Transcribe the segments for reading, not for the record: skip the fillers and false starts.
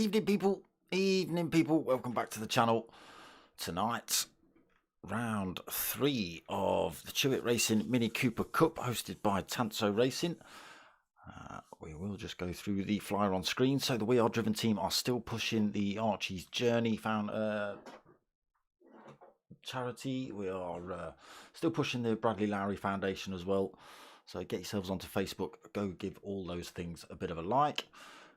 Evening people, welcome back to the channel. Tonight, round 3 of the CHewitt Racing Mini Cooper Cup hosted by TANSO Racing. We will just go through the flyer on screen. So the We Are Driven team are still pushing the Archie's Journey charity. We are still pushing the Bradley Lowry Foundation as well. So get yourselves onto Facebook, go give all those things a bit of a like.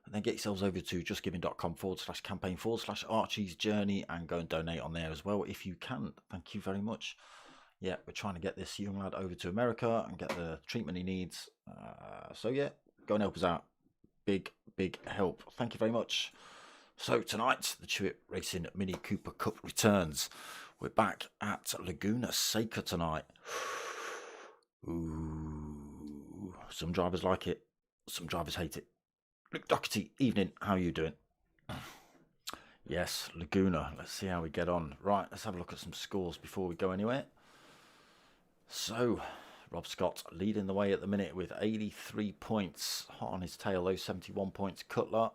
And then get yourselves over to justgiving.com/campaign/Archie's Journey and go and donate on there as well if you can. Thank you very much. Yeah, we're trying to get this young lad over to America and get the treatment he needs. So yeah, go and help us out. Big help. Thank you very much. So tonight, the CHewitt Racing Mini Cooper Cup returns. We're back at Laguna, Seca tonight. Ooh, some drivers like it, some drivers hate it. Luke Doherty, evening, how are you doing? Yes, Laguna, let's see how we get on. Right, let's have a look at some scores before we go anywhere. So, Rob Scott leading the way at the minute with 83 points. Hot on his tail though, 71 points. Cutler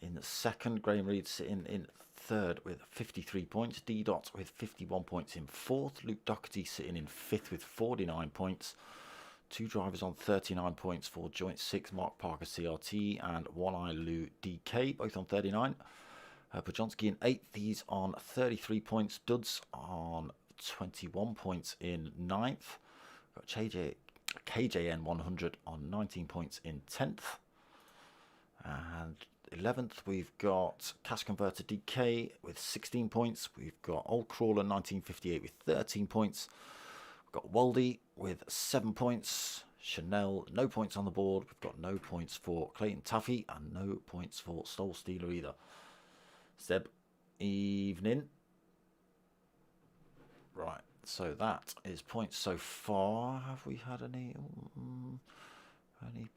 in second. Graham Reed sitting in third with 53 points. D-Dot with 51 points in fourth. Luke Doherty sitting in fifth with 49 points. Two drivers on 39 points for joint 6, Mark Parker CRT and One Eye Lou DK, both on 39. Pajonski in 8th, he's on 33 points. Duds on 21 points in 9th. Got KJN 100 on 19 points in 10th. And 11th, we've got Cash Converter DK with 16 points. We've got Old Crawler 1958 with 13 points. Got Waldy with 7 points. Chanel, no points on the board. We've got no points for Clayton Taffy and no points for Stole Stealer either. Seb, evening. Right, so that is points so far. Have we had any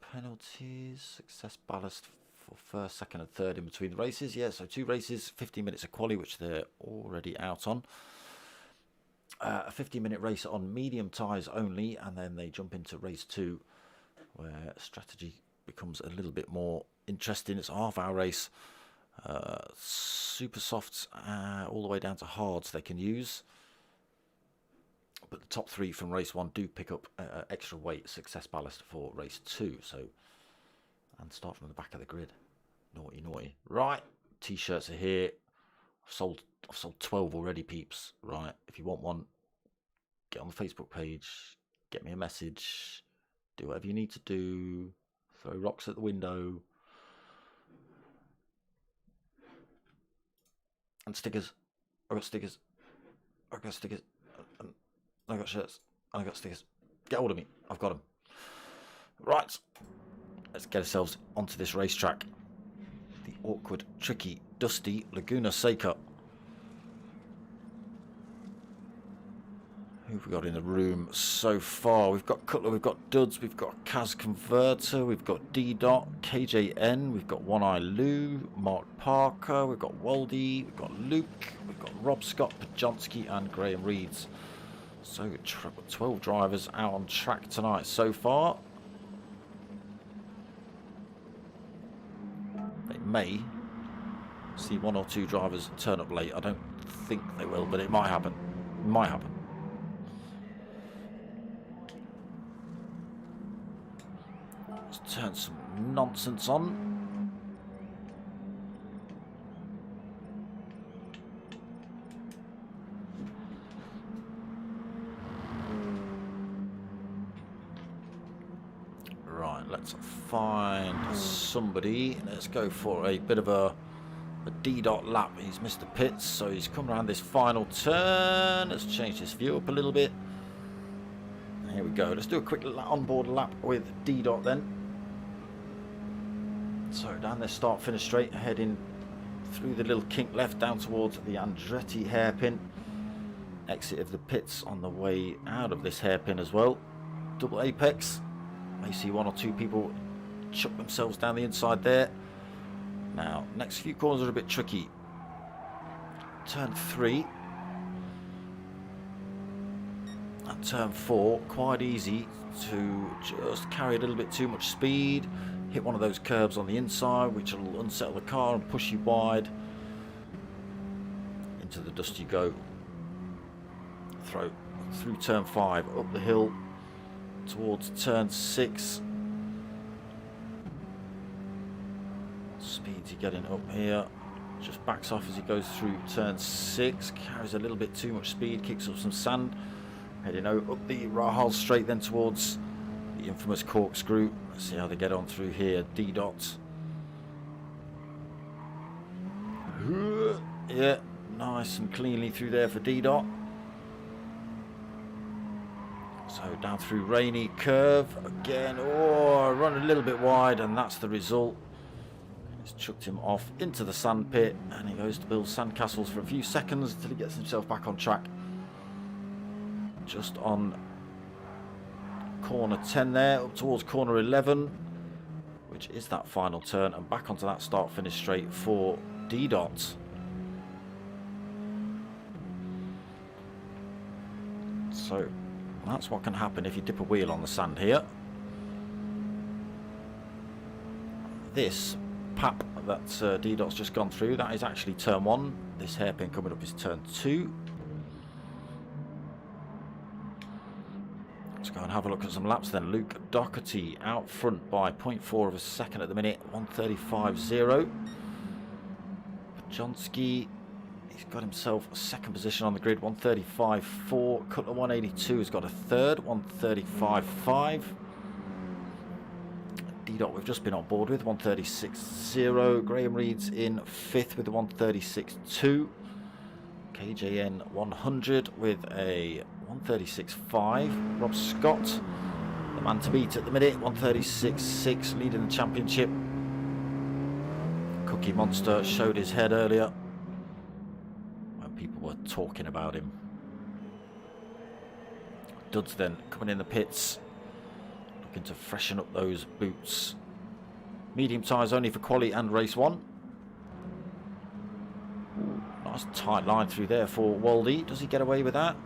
penalties? Success ballast for first, second and third in between the races. Yeah, so 2 races, 15 minutes of quali, which they're already out on. A 15-minute race on medium tyres only, and then they jump into race 2 where strategy becomes a little bit more interesting. It's a half-hour race. Super softs all the way down to hards they can use, but the top 3 from race 1 do pick up extra weight success ballast for race 2. So, and start from the back of the grid. Naughty. Right, t-shirts are here. I've sold 12 already, peeps. Right, if you want one, get on the Facebook page, get me a message, do whatever you need to do, throw rocks at the window. And stickers. I got stickers. I got shirts. I got stickers. Get hold of me. I've got them. Right, let's get ourselves onto this racetrack. The awkward, tricky, dusty Laguna Seca. Who have we got in the room so far? We've got Cutler, we've got Duds, we've got Kaz Converter, we've got D-Dot, KJN, we've got One Eye Lou, Mark Parker, we've got Waldy, we've got Luke, we've got Rob Scott, Pajonski and Graham Reeds. So 12 drivers out on track tonight so far. They may see 1 or 2 drivers turn up late. I don't think they will, but it might happen. It might happen. Let's turn some nonsense on. Right, let's find somebody. Let's go for a bit of a D-Dot lap. He's missed the pits, so he's come around this final turn. Let's change this view up a little bit. Here we go. Let's do a quick onboard lap with D-Dot then. So down this start-finish straight, heading through the little kink left down towards the Andretti hairpin. Exit of the pits on the way out of this hairpin as well. Double apex. May see 1 or 2 people chuck themselves down the inside there. Now, next few corners are a bit tricky. Turn 3 and turn 4, quite easy to just carry a little bit too much speed. hit one of those curbs on the inside, which will unsettle the car and push you wide. Into the dust you go. Through turn 5, up the hill towards turn 6. Speed's he getting up here? Just backs off as he goes through turn 6. Carries a little bit too much speed, kicks up some sand. Heading out up the Rahal straight, then towards the infamous corkscrew. Let's see how they get on through here. D-Dot. Yeah, nice and cleanly through there for D-Dot. So down through Rainy Curve again. Oh, run a little bit wide, and that's the result. He's chucked him off into the sand pit, and he goes to build sandcastles for a few seconds until he gets himself back on track. Just on corner 10 there, up towards corner 11, which is that final turn, and back onto that start-finish straight for D-Dot. So that's what can happen if you dip a wheel on the sand here. This pap that D-Dot's just gone through, that is actually turn 1. This hairpin coming up is turn 2. Let's go and have a look at some laps then. Luke Doherty out front by 0.4 of a second at the minute, 1:35.0. Bajonski, he's got himself a second position on the grid, 1:35.4. Cutler 182 has got a third, 1:35.5. D-Dot we've just been on board with, 1:36.0. Graham Reed's in 5th with the 1:36.2. KJN 100 with a 1:36.5. Rob Scott, the man to beat at the minute, 1:36.6, leading the championship. Cookie Monster showed his head earlier when people were talking about him. Duds then coming in the pits, looking to freshen up those boots. Medium tyres only for quali and race 1. Ooh, nice tight line through there for Waldy. Does he get away with that?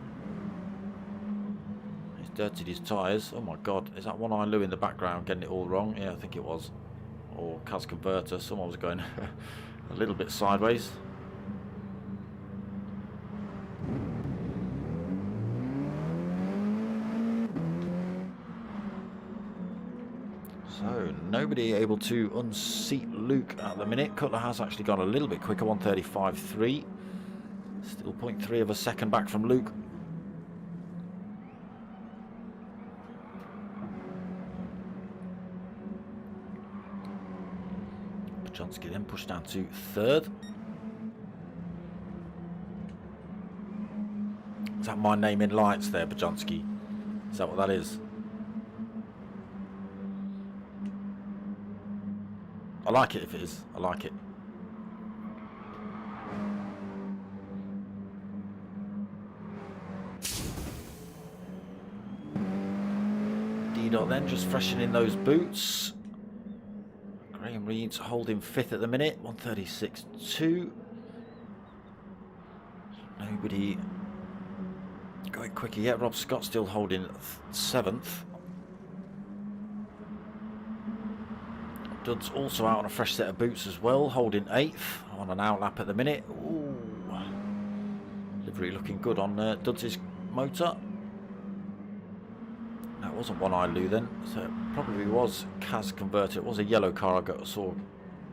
He's dirtied his tyres. Oh my god, is that One Eye Lou in the background getting it all wrong? Yeah, I think it was. Or Kaz Converter, someone was going a little bit sideways. So nobody able to unseat Luke at the minute. Cutler has actually gone a little bit quicker, 1:35.3. Still 0.3 of a second back from Luke. Bajonski then pushed down to 3rd. Is that my name in lights there, Bajonski? Is that what that is? I like it if it is. I like it. D-Dot then just freshening those boots. Graham Reed's holding 5th at the minute, 1:36.2. Nobody going quicker yet. Rob Scott still holding 7th. Dud's also out on a fresh set of boots as well, holding 8th on an outlap at the minute. Ooh, livery looking good on Dud's motor. No, it wasn't One Eye Lou then, so it probably was Kaz Converter. It was a yellow car I saw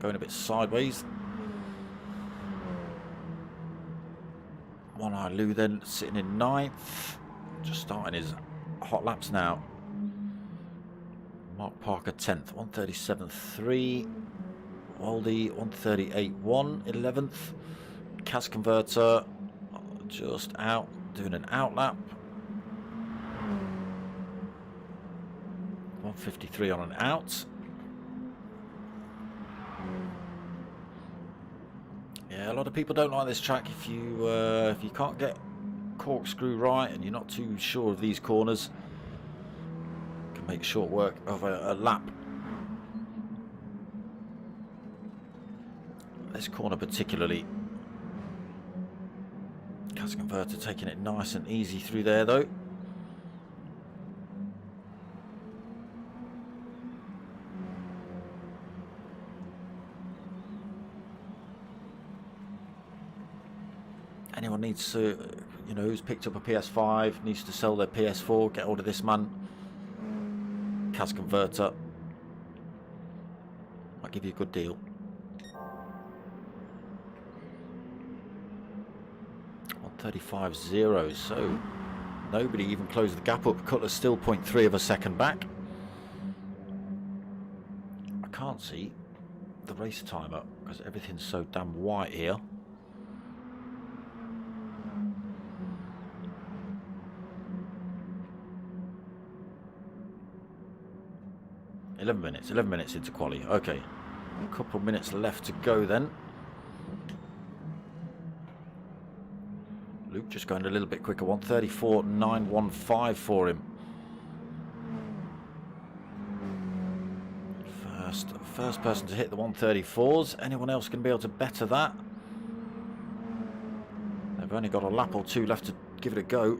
going a bit sideways. One Eye Lou then sitting in 9th, just starting his hot laps now. Mark Parker 10th, 1:37.3. Waldy 1:38.1, 11th. Kaz Converter just out, doing an outlap. 1:53 on an out. Yeah, a lot of people don't like this track if you can't get corkscrew right and you're not too sure of these corners. Make short work of a lap. This corner particularly. Kaz Converter taking it nice and easy through there though. Anyone needs to, you know, who's picked up a PS5, needs to sell their PS4, get hold of this man. CAS converter. Might give you a good deal. $135.0, so nobody even closed the gap up. Cutler's still 0.3 of a second back. I can't see the race timer because everything's so damn white here. Eleven minutes into quali. Okay, a couple of minutes left to go then. Luke just going a little bit quicker. 134.915 for him. First person to hit the 134s. Anyone else going to be able to better that? They've only got a lap or two left to give it a go.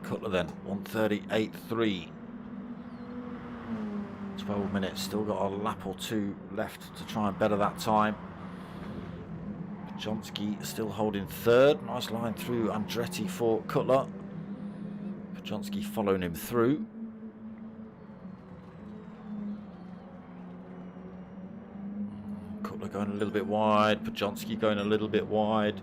Cutler then, 138.3. 12 minutes, still got a lap or two left to try and better that time. Pajonsky still holding third. Nice line through Andretti for Cutler. Pajonsky following him through. Cutler going a little bit wide. Pajonsky going a little bit wide.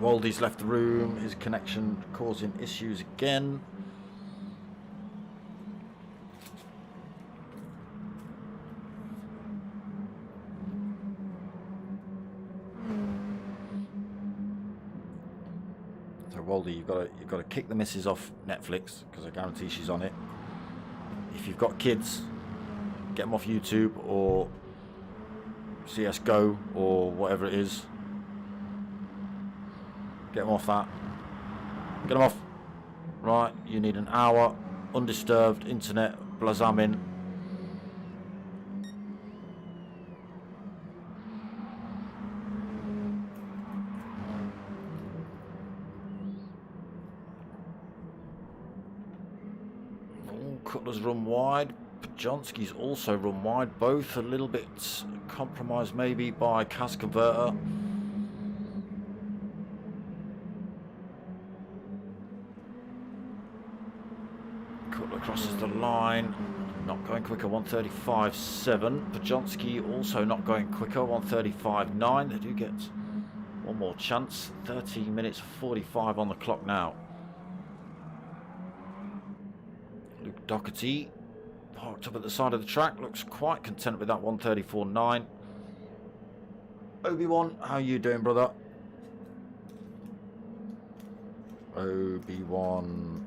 Waldy's left the room. His connection causing issues again. Waldy, you've got to kick the missus off Netflix because I guarantee she's on it. If you've got kids, get them off YouTube or CS:GO or whatever it is. Get them off that. Get them off. Right, you need an hour undisturbed internet blazamin. Cutler's run wide. Pajonsky's also run wide. Both a little bit compromised maybe by CAS converter. Cutler crosses the line. Not going quicker, 135.7. Pajonsky also not going quicker, 135.9. They do get one more chance. 13 minutes 45 on the clock now. Luke Doherty parked up at the side of the track, looks quite content with that 134.9. Obi-Wan, how you doing, brother? Obi-Wan.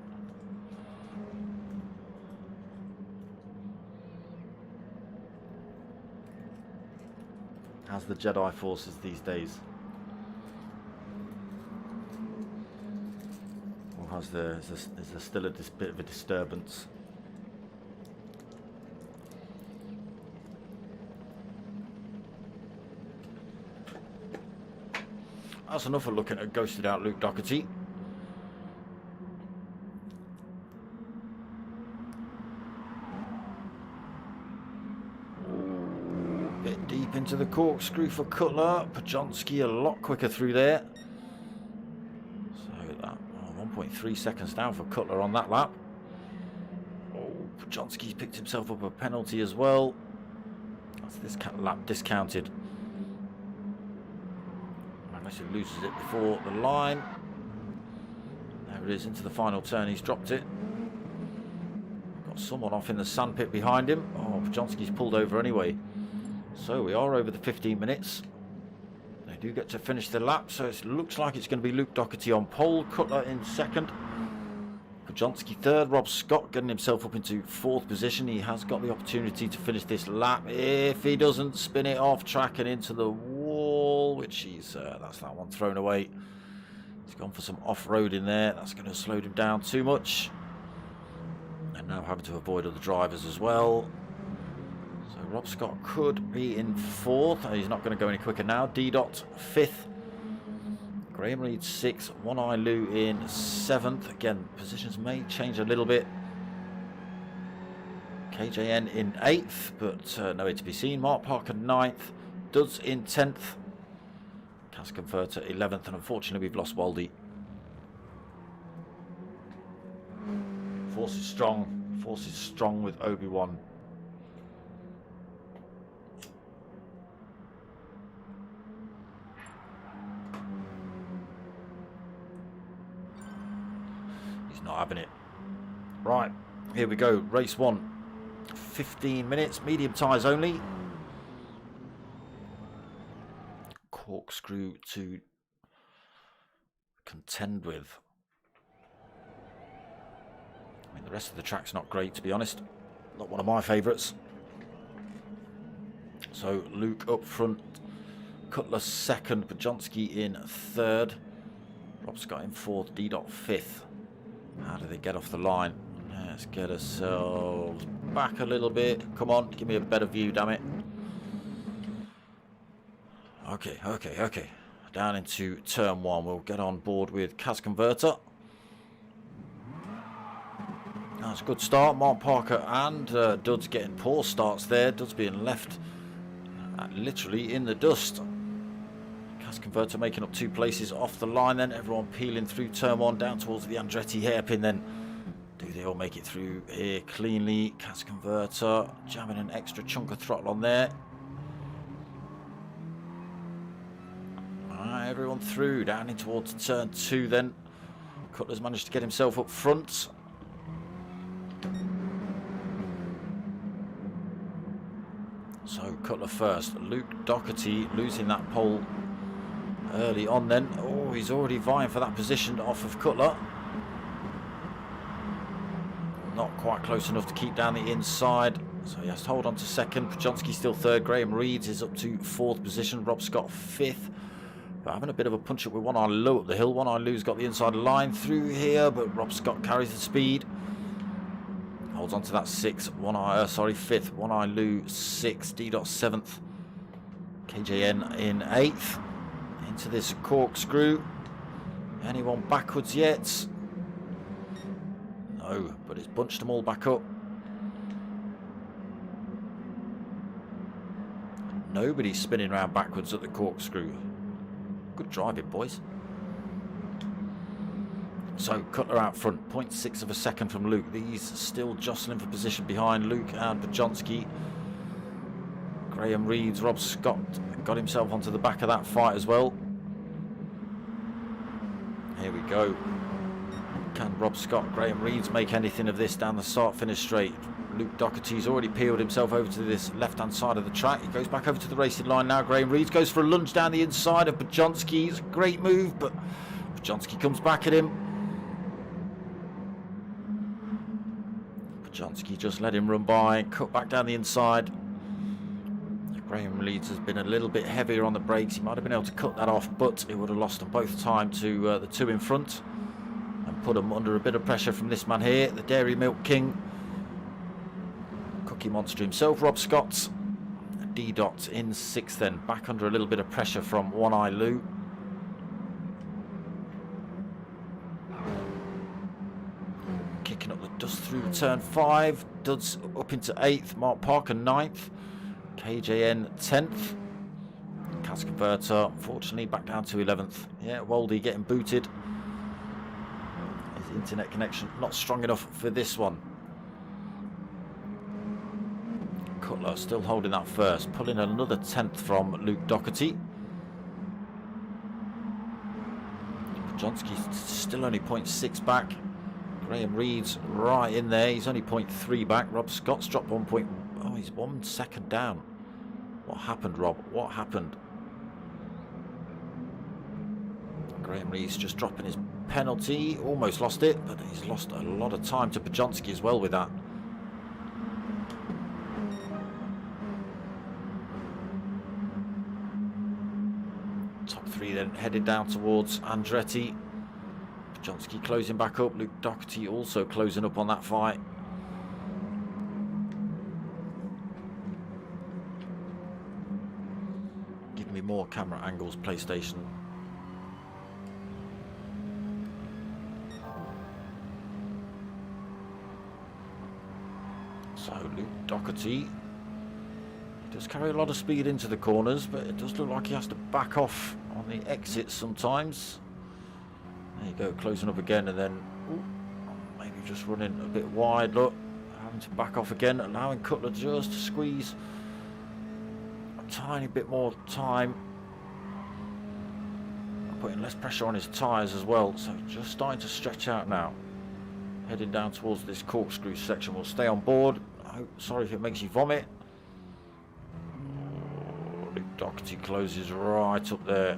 How's the Jedi forces these days? Is there still a bit of a disturbance? That's enough of looking at ghosted out Luke Doherty. Bit deep into the corkscrew for Cutler. Pajonsky a lot quicker through there. 1.3 seconds down for Cutler on that lap. Oh, Pajonsky's picked himself up a penalty as well. That's this lap discounted. Unless he loses it before the line. There it is, into the final turn. He's dropped it. Got someone off in the sandpit behind him. Oh, Pajonsky's pulled over anyway. So we are over the 15 minutes. They do get to finish the lap, so it looks like it's going to be Luke Doherty on pole, Cutler in second, Pajonsky third, Rob Scott getting himself up into fourth position. He has got the opportunity to finish this lap if he doesn't spin it off track and into the wall, which he's, that's that one thrown away. He's gone for some off-road in there. That's going to slow him down too much. And now having to avoid other drivers as well. Rob Scott could be in fourth. He's not going to go any quicker now. D-Dot fifth. Graham Reed 6th, One Eye Lou in 7th. Again, positions may change a little bit. KJN in 8th, but nowhere to be seen. Mark Parker 9th, Duds in 10th, Cask Converter 11th, and unfortunately we've lost Waldy. Force is strong with Obi-Wan. He's not having it. Right, here we go, race 1. 15 minutes, medium tyres only. Corkscrew to contend with. I mean, the rest of the track's not great, to be honest. Not one of my favourites. So Luke up front, Cutler 2nd, Bajonski in 3rd, Rob Scott in 4th, D-Dot 5th. How do they get off the line? Let's get ourselves back a little bit. Come on, give me a better view, damn it. Okay. Down into turn 1. We'll get on board with Cask Converter. That's a good start. Mark Parker and Duds getting poor starts there. Duds being left literally in the dust. Cask Converter making up 2 places off the line then. Everyone peeling through turn 1 down towards the Andretti hairpin then. Do they all make it through here cleanly? Cask Converter jamming an extra chunk of throttle on there. Alright, everyone through, down in towards turn 2 then. Cutler's managed to get himself up front. So Cutler first. Luke Doherty losing that pole early on then. Oh, he's already vying for that position off of Cutler. Not quite close enough to keep down the inside, so he has to hold on to 2nd. Bajonski still 3rd. Graham Reeds is up to 4th position. Rob Scott 5th. But having a bit of a punch up with One Eye Lou up the hill. One Eye Lou's got the inside line through here, but Rob Scott carries the speed. Holds on to that 5th. One Eye Lou 6th. D-Dot 7th. KJN in 8th. Into this corkscrew. Anyone backwards yet? No, but it's bunched them all back up. Nobody's spinning around backwards at the corkscrew. Good driving, boys. So Cutler out front, 0.6 of a second from Luke. These still jostling for position behind Luke and Bajonski. Graham Reeds, Rob Scott got himself onto the back of that fight as well. Here we go. Can Rob Scott, Graham Reeds make anything of this down the start-finish straight? Luke Doherty's already peeled himself over to this left-hand side of the track. He goes back over to the racing line now. Graham Reeds goes for a lunge down the inside of Bajonski. It's a great move, but Bajonski comes back at him. Bajonski just let him run by, cut back down the inside. Graham Reeds has been a little bit heavier on the brakes. He might have been able to cut that off, but it would have lost them both time to the 2 in front. Put him under a bit of pressure from this man here, the Dairy Milk King. Cookie Monster himself, Rob Scott. D-Dot in 6th then, back under a little bit of pressure from One Eye Lou. Kicking up the dust through turn 5. Duds up into 8th, Mark Parker 9th. KJN 10th. Cask Converter, unfortunately, back down to 11th. Yeah, Waldy getting booted. Internet connection not strong enough for this one. Cutler still holding that first, pulling another 10th from Luke Doherty. Bajonski's still only 0.6 back. Graham Reeds right in there, he's only 0.3 back. Rob Scott's dropped 1 point. Oh, he's 1 second down. What happened, Rob? What happened? Graham Reeds just dropping his penalty, almost lost it, but he's lost a lot of time to Bajonski as well with that. Top 3 then headed down towards Andretti. Bajonski closing back up, Luke Doherty also closing up on that fight. Give me more camera angles, PlayStation. So Luke Doherty does carry a lot of speed into the corners, but it does look like he has to back off on the exits sometimes. There you go, closing up again, and then maybe just running a bit wide. Look, having to back off again, allowing Cutler just to squeeze a tiny bit more time, putting less pressure on his tyres as well. So just starting to stretch out now, heading down towards this corkscrew section. We'll stay on board. Sorry if it makes you vomit. Luke Doherty closes right up there.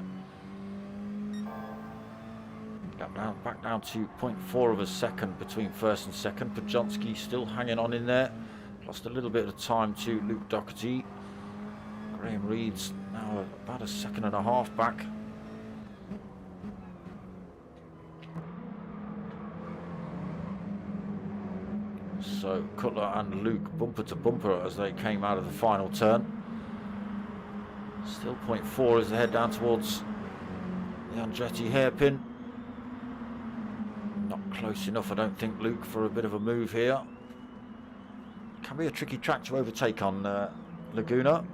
Back down to 0.4 of a second between first and second. Podjonsky still hanging on in there. Lost a little bit of time to Luke Doherty. Graham Reed's now about a second and a half back. So Cutler and Luke bumper to bumper as they came out of the final turn. Still 0.4 as they head down towards the Andretti hairpin. Not close enough, I don't think, Luke, for a bit of a move here. Can be a tricky track to overtake on Laguna.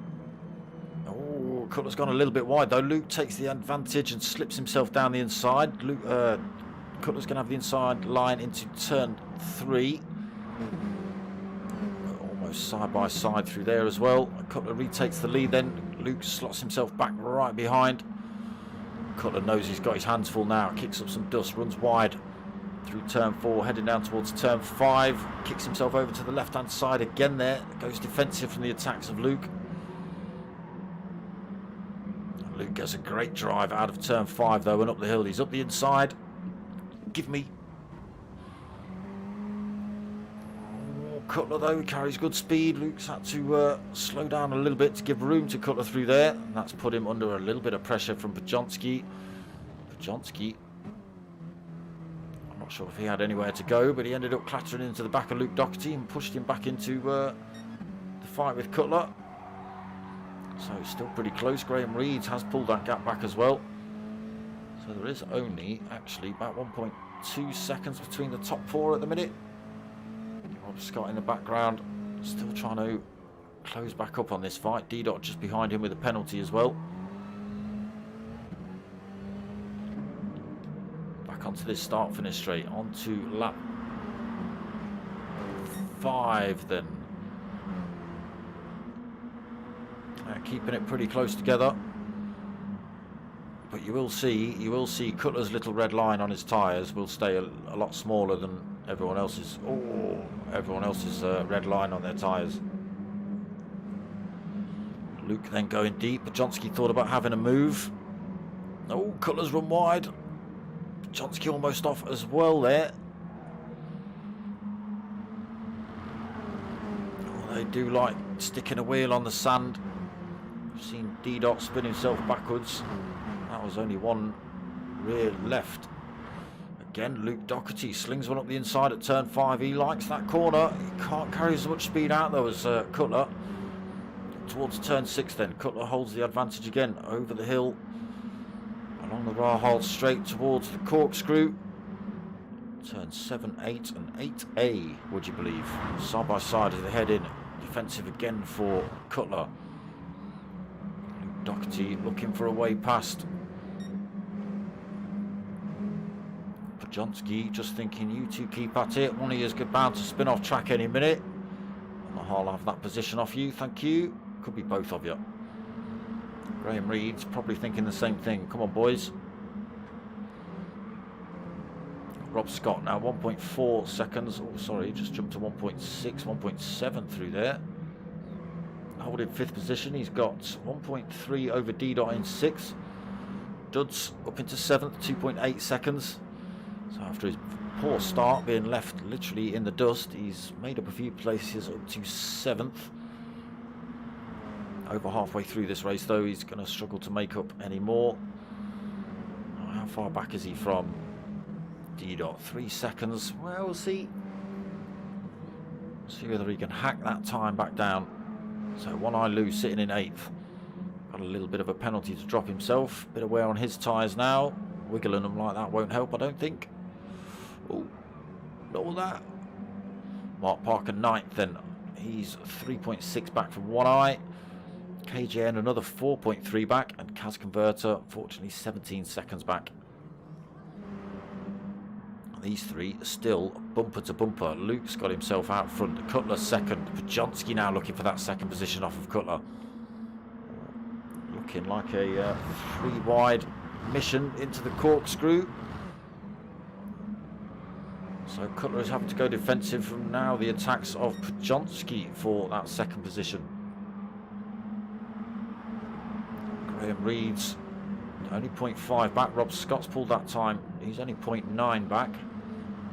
Oh, Cutler's gone a little bit wide though. Luke takes the advantage and slips himself down the inside. Cutler's going to have the inside line into turn 3. Almost side by side through there as well. Cutler retakes the lead, then Luke slots himself back right behind. Cutler knows he's got his hands full now. Kicks up some dust, runs wide through turn 4, heading down towards turn 5. Kicks himself over to the left hand side again there. Goes defensive from the attacks of Luke. Luke gets a great drive out of turn 5 though, and up the hill. He's up the inside. Give me. Cutler though carries good speed. Luke's had to slow down a little bit to give room to Cutler through there, and that's put him under a little bit of pressure from Podjonsky. Podjonsky, I'm not sure if he had anywhere to go, but he ended up clattering into the back of Luke Doherty and pushed him back into the fight with Cutler. So still pretty close. Graham Reed has pulled that gap back as well. So there is only actually about 1.2 seconds between the top 4 at the minute. Rob Scott in the background, still trying to close back up on this fight. D-Dot just behind him with a penalty as well. Back onto this start-finish straight, onto lap 5 then. Keeping it pretty close together. But you will see Cutler's little red line on his tyres will stay a lot smaller than everyone else's. Everyone else's red line on their tyres. Luke then going deep. Podjonsky thought about having a move. Oh, Cutler's run wide. Podjonsky almost off as well there. Oh, they do like sticking a wheel on the sand. We've seen D-Dot spin himself backwards. That was only one rear left. Again, Luke Doherty slings one up the inside at turn 5. He likes that corner. He can't carry as much speed out though as Cutler. Towards turn 6 then. Cutler holds the advantage again over the hill. Along the Rahal straight towards the corkscrew. Turn 7, 8 and 8A, would you believe. Side by side as they head in. Defensive again for Cutler. Luke Doherty looking for a way past. Podjonsky just thinking, you two keep at it. One of you is bound to spin off track any minute. I'll have that position off you, thank you. Could be both of you. Graham Reed's probably thinking the same thing. Come on, boys. Rob Scott now 1.4 seconds. Oh, sorry, just jumped to 1.6, 1.7 through there. Holding 5th position. He's got 1.3 over D-Dot in 6th. Duds up into 7th, 2.8 seconds. So after his poor start, being left literally in the dust, he's made up a few places up to 7th. Over halfway through this race though, he's going to struggle to make up any more. How far back is he from D-Dot? 3 seconds. Well, we'll see. See whether he can hack that time back down. So One Eye Lou sitting in 8th. Got a little bit of a penalty to drop himself. Bit of wear on his tyres now. Wiggling them like that won't help, I don't think. Oh, not all that. Mark Parker 9th then He's 3.6 back from One Eye. KJN another 4.3 back, and Cas Converter unfortunately 17 seconds back. These three are still bumper to bumper. Luke's got himself out front. Cutler second. Pajonsky now looking for that second position off of Cutler. Looking like a 3-wide mission into the corkscrew. So Cutler is having to go defensive from now the attacks of Pajonsky for that second position. Graham Reed's only 0.5 back. Rob Scott's pulled that time. He's only 0.9 back.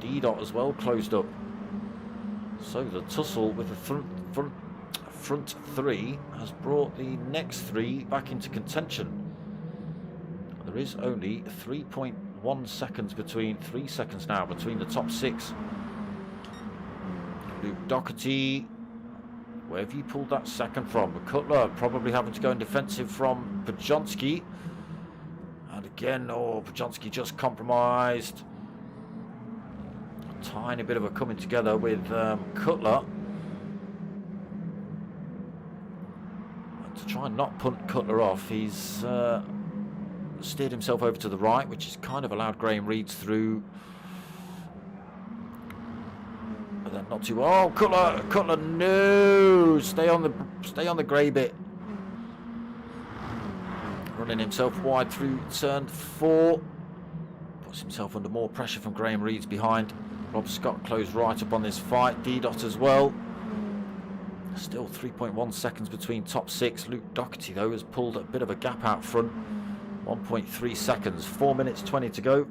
D-Dot as well closed up. So the tussle with the front three has brought the next three back into contention. There is only 3.1 seconds between, 3 seconds now between the top six. Luke Doherty, where have you pulled that second from? Cutler probably having to go in defensive from Pajonsky. And again, Pajonsky just compromised. A tiny bit of a coming together with Cutler. And to try and not punt Cutler off, he's steered himself over to the right, which has kind of allowed Graham Reed's through. But then not too. Oh, Cutler, no! Stay on the grey bit. Running himself wide through turn 4. Puts himself under more pressure from Graham Reed's behind. Rob Scott closed right up on this fight. D-Dot as well. Still 3.1 seconds between top six. Luke Doherty, though, has pulled a bit of a gap out front. 1.3 seconds. 4 minutes 20 to go.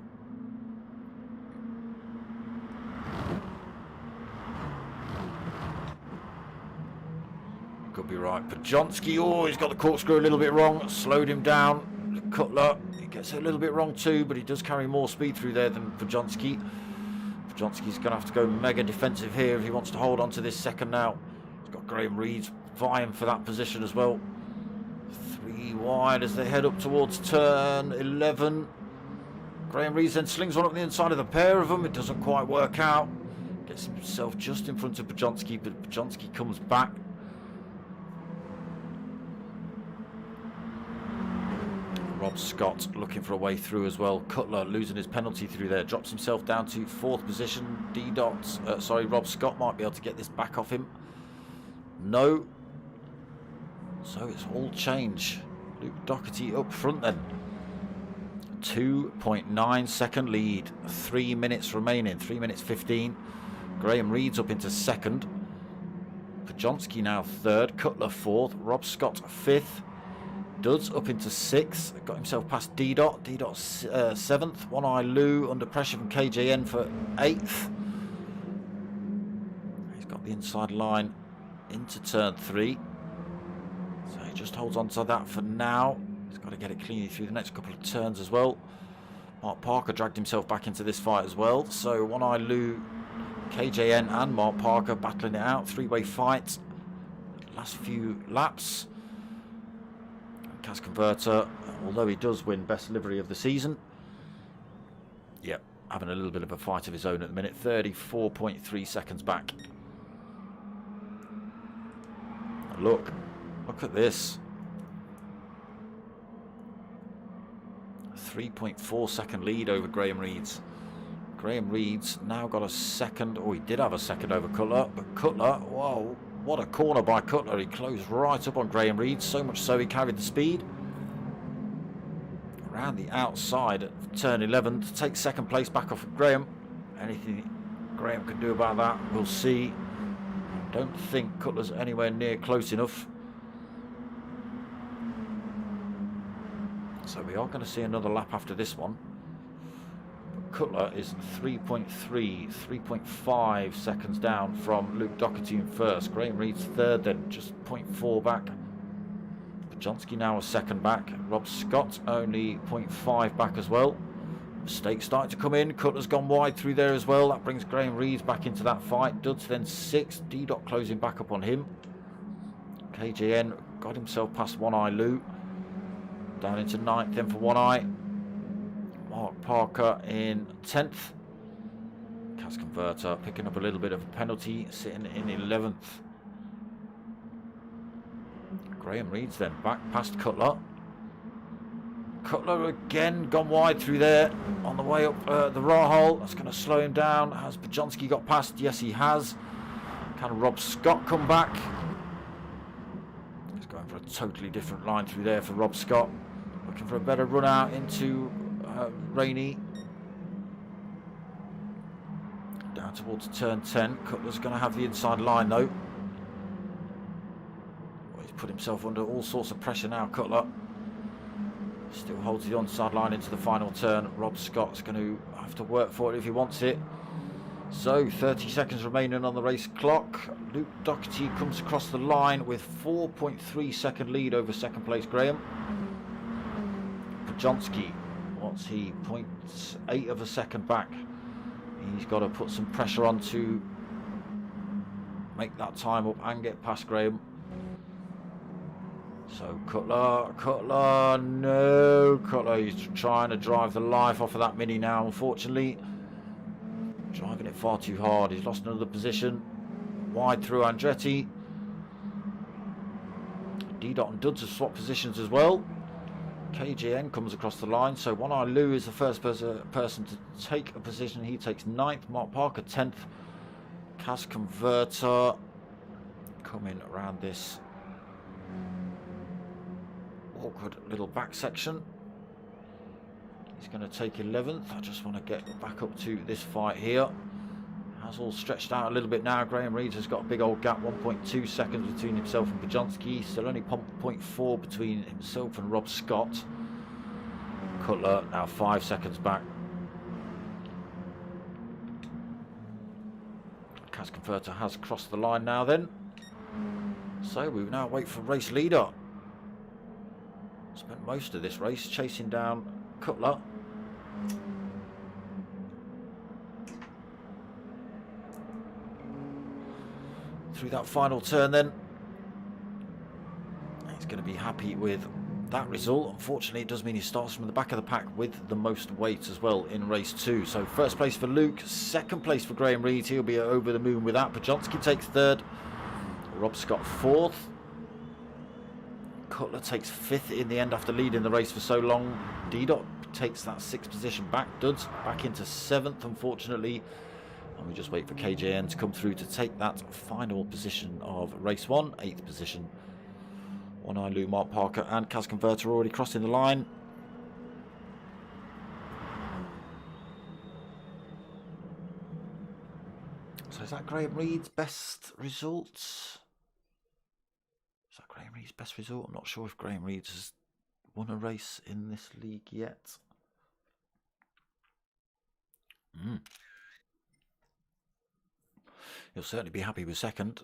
Could be right. Pajonsky, he's got the corkscrew a little bit wrong. Slowed him down. Cutler, he gets it a little bit wrong too, but he does carry more speed through there than Pajonsky. Pajonsky's going to have to go mega defensive here if he wants to hold on to this second now. He's got Graham Reed vying for that position as well. 3 wide as they head up towards turn 11. Graham Reed then slings one up the inside of the pair of them. It doesn't quite work out. Gets himself just in front of Pajonsky, but Pajonsky comes back. Rob Scott looking for a way through as well. Cutler losing his penalty through there. Drops himself down to 4th position. Rob Scott might be able to get this back off him. No. So it's all change. Luke Doherty up front then. 2.9 second lead. 3 minutes remaining. 3 minutes 15. Graham Reed's up into second. Pajonsky now third. Cutler 4th. Rob Scott 5th. Duds up into 6th, got himself past D-Dot. D-Dot 7th. One Eye Lou under pressure from KJN for 8th. He's got the inside line into turn 3. So he just holds on to that for now. He's got to get it cleanly through the next couple of turns as well. Mark Parker dragged himself back into this fight as well. So One Eye Lou, KJN and Mark Parker battling it out. 3-way fight. Last few laps. Cas Converter, although he does win best livery of the season, yep, having a little bit of a fight of his own at the minute. 34.3 seconds back. Look at this. 3.4 second lead over Graham Reed's. Graham Reed's now got a second. Oh, he did have a second over Cutler, but Cutler, whoa. What a corner by Cutler. He closed right up on Graham Reed, so much so he carried the speed. Around the outside at turn 11 to take second place back off of Graham. Anything Graham can do about that, we'll see. Don't think Cutler's anywhere near close enough. So we are going to see another lap after this one. Cutler is 3.5 seconds down from Luke Doherty in first. Graham Reed's third then, just 0.4 back. Pajonsky now a second back. Rob Scott only 0.5 back as well. Mistakes starting to come in. Cutler's gone wide through there as well. That brings Graham Reed back into that fight. Duds then 6th. D-Dot closing back up on him. KJN got himself past One Eye Lou. Down into 9th then for One Eye. Mark Parker in 10th. Cas Converter picking up a little bit of a penalty, sitting in 11th. Graham Reed's then back past Cutler. Cutler again gone wide through there on the way up the raw hole. That's going to slow him down. Has Bajonski got past? Yes, he has. Can Rob Scott come back? He's going for a totally different line through there for Rob Scott. Looking for a better run out into Rainey. Down towards turn 10. Cutler's going to have the inside line though. Well, he's put himself under all sorts of pressure now, Cutler. Still holds the onside line into the final turn. Rob Scott's going to have to work for it if he wants it. So 30 seconds remaining on the race clock. Luke Doherty comes across the line with 4.3 second lead over second place Graham. Bajonski, what's he? 0.8 of a second back. He's got to put some pressure on to make that time up and get past Graham. So Cutler, no, Cutler, he's trying to drive the life off of that Mini now, unfortunately. Driving it far too hard, he's lost another position. Wide through Andretti. D-Dot and Duds have swapped positions as well. KJN comes across the line, so One Eye Lou is the first person to take a position. He takes 9th, Mark Parker 10th. Cas Converter coming around this awkward little back section. He's going to take 11th. I just want to get back up to this fight here. Has all stretched out a little bit now. Graham Reed has got a big old gap, 1.2 seconds between himself and Bajonski. Still only 0.4 between himself and Rob Scott. Cutler now 5 seconds back. Cas Converter has crossed the line now then. So we now wait for race leader. Spent most of this race chasing down Cutler. Through that final turn then. He's going to be happy with that result. Unfortunately, it does mean he starts from the back of the pack with the most weight as well in race 2. So first place for Luke, second place for Graham Reed. He'll be over the moon with that. Bajonski takes 3rd. Rob Scott 4th. Cutler takes 5th in the end after leading the race for so long. D-Dot takes that 6th position back. Duds back into 7th, unfortunately. And we just wait for KJN to come through to take that final position of race 1, 8th position. One Eye Lou, Mark Parker and Cas Converter already crossing the line. So is that Graham Reed's best results? Is that Graham Reed's best result? I'm not sure if Graham Reed has won a race in this league yet. He'll certainly be happy with 2nd.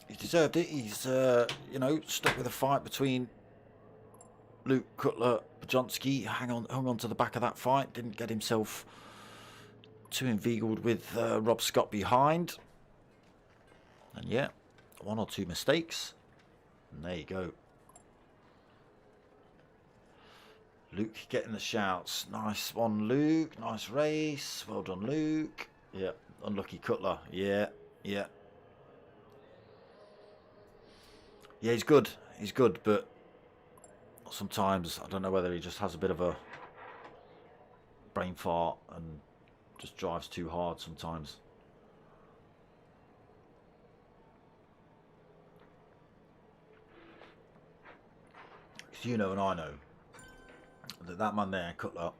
He's deserved it. He's, you know, stuck with a fight between Luke, Cutler, Bajonski. Hung on to the back of that fight. Didn't get himself too inveigled with Rob Scott behind. And yeah, 1 or 2 mistakes. And there you go. Luke getting the shouts. Nice one, Luke. Nice race. Well done, Luke. Yeah, unlucky Cutler. Yeah. Yeah, he's good. He's good, but sometimes I don't know whether he just has a bit of a brain fart and just drives too hard sometimes. Because you know and I know that man there, Cutler,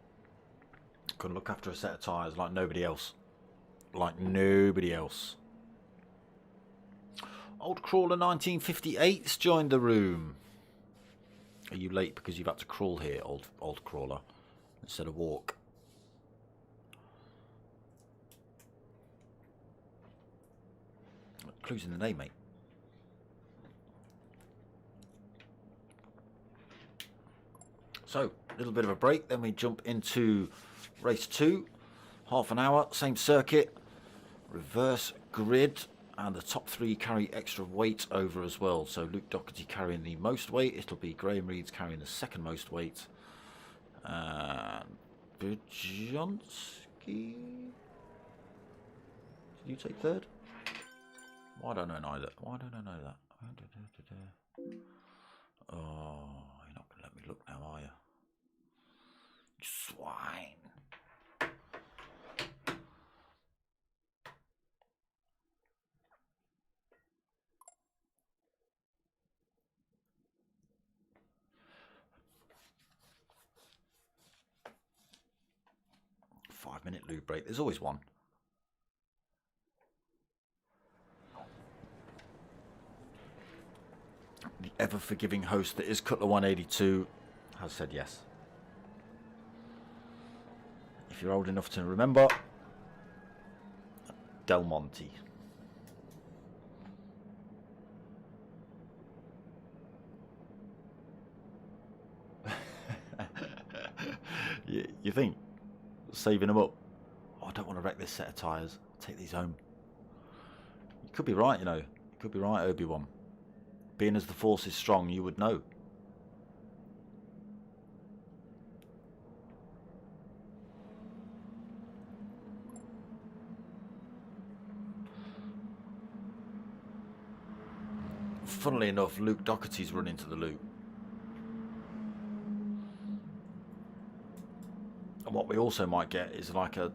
can look after a set of tyres like nobody else. Like nobody else. Old Crawler 1958's joined the room. Are you late because you've had to crawl here, old Crawler, instead of walk? Clues in the name, mate. So, a little bit of a break, then we jump into race 2. Half an hour, same circuit, reverse grid, and the top 3 carry extra weight over as well. So Luke Doherty carrying the most weight. It'll be Graham Reed's carrying the 2nd most weight. And Bajonski, Did you take third? Why don't I know that? Why don't I know that? Oh, you're not going to let me look now, are you? Swine. Five-minute lube break. There's always one. The ever-forgiving host that is Cutler 182 has said yes. If you're old enough to remember, Del Monte. You think? Saving them up? Oh, I don't want to wreck this set of tyres. Take these home. You could be right, you know. You could be right, Obi-Wan. Being as the Force is strong, you would know. Funnily enough, Luke Doherty's run into the loop. And what we also might get is like a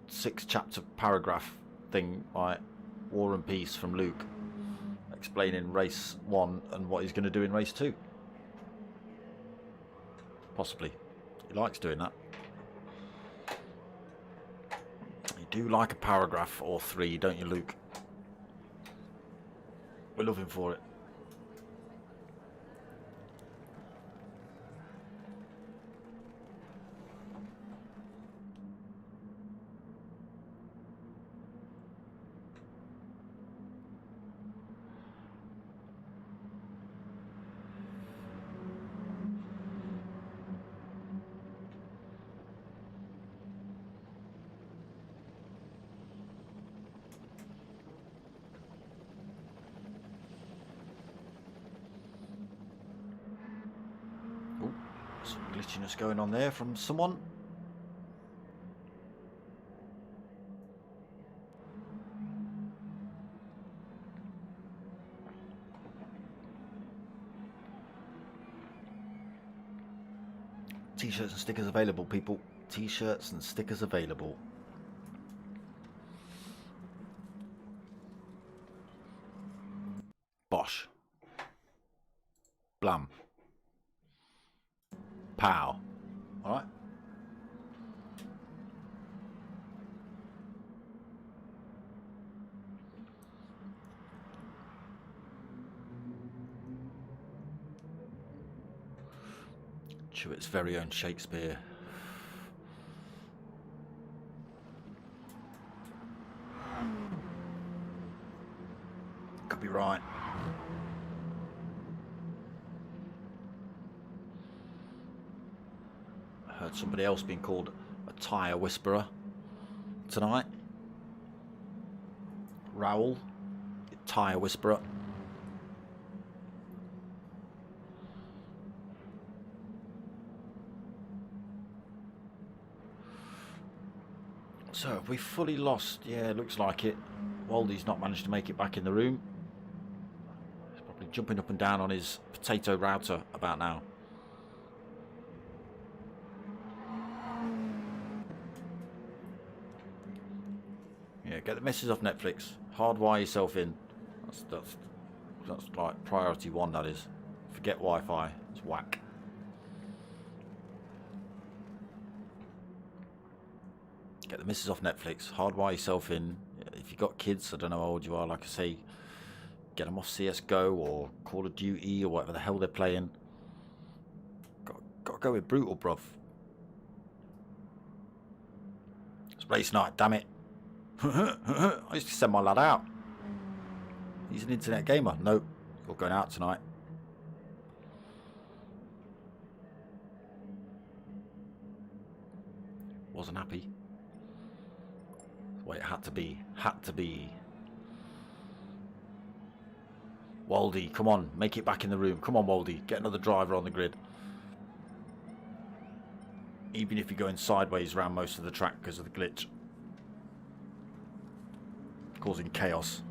6-chapter paragraph thing like War and Peace from Luke, explaining race 1 and what he's going to do in race 2. Possibly. He likes doing that. You do like a paragraph or 3, don't you, Luke? We're looking for it. Glitchiness going on there from someone. T-shirts and stickers available, people. T-shirts and stickers available. Bosh. Blam. Pow. All right. Chewitt's very own Shakespeare. Could be right. Heard somebody else being called a tyre whisperer tonight. Raoul, tyre whisperer. So have we fully lost? Yeah, it looks like it. Waldy's not managed to make it back in the room. He's probably jumping up and down on his potato router about now. Yeah, get the missus off Netflix. Hardwire yourself in. That's like priority 1, that is. Forget Wi-Fi. It's whack. Get the missus off Netflix. Hardwire yourself in. If you've got kids, I don't know how old you are, like I say, get them off CSGO or Call of Duty or whatever the hell they're playing. Got to go with brutal, bruv. It's race night, damn it. I used to send my lad out. He's an internet gamer. Nope, you're going out tonight. Wasn't happy. Well, it had to be. Had to be. Waldy, come on, make it back in the room. Come on, Waldy, get another driver on the grid. Even if you're going sideways around most of the track because of the glitch. causing chaos.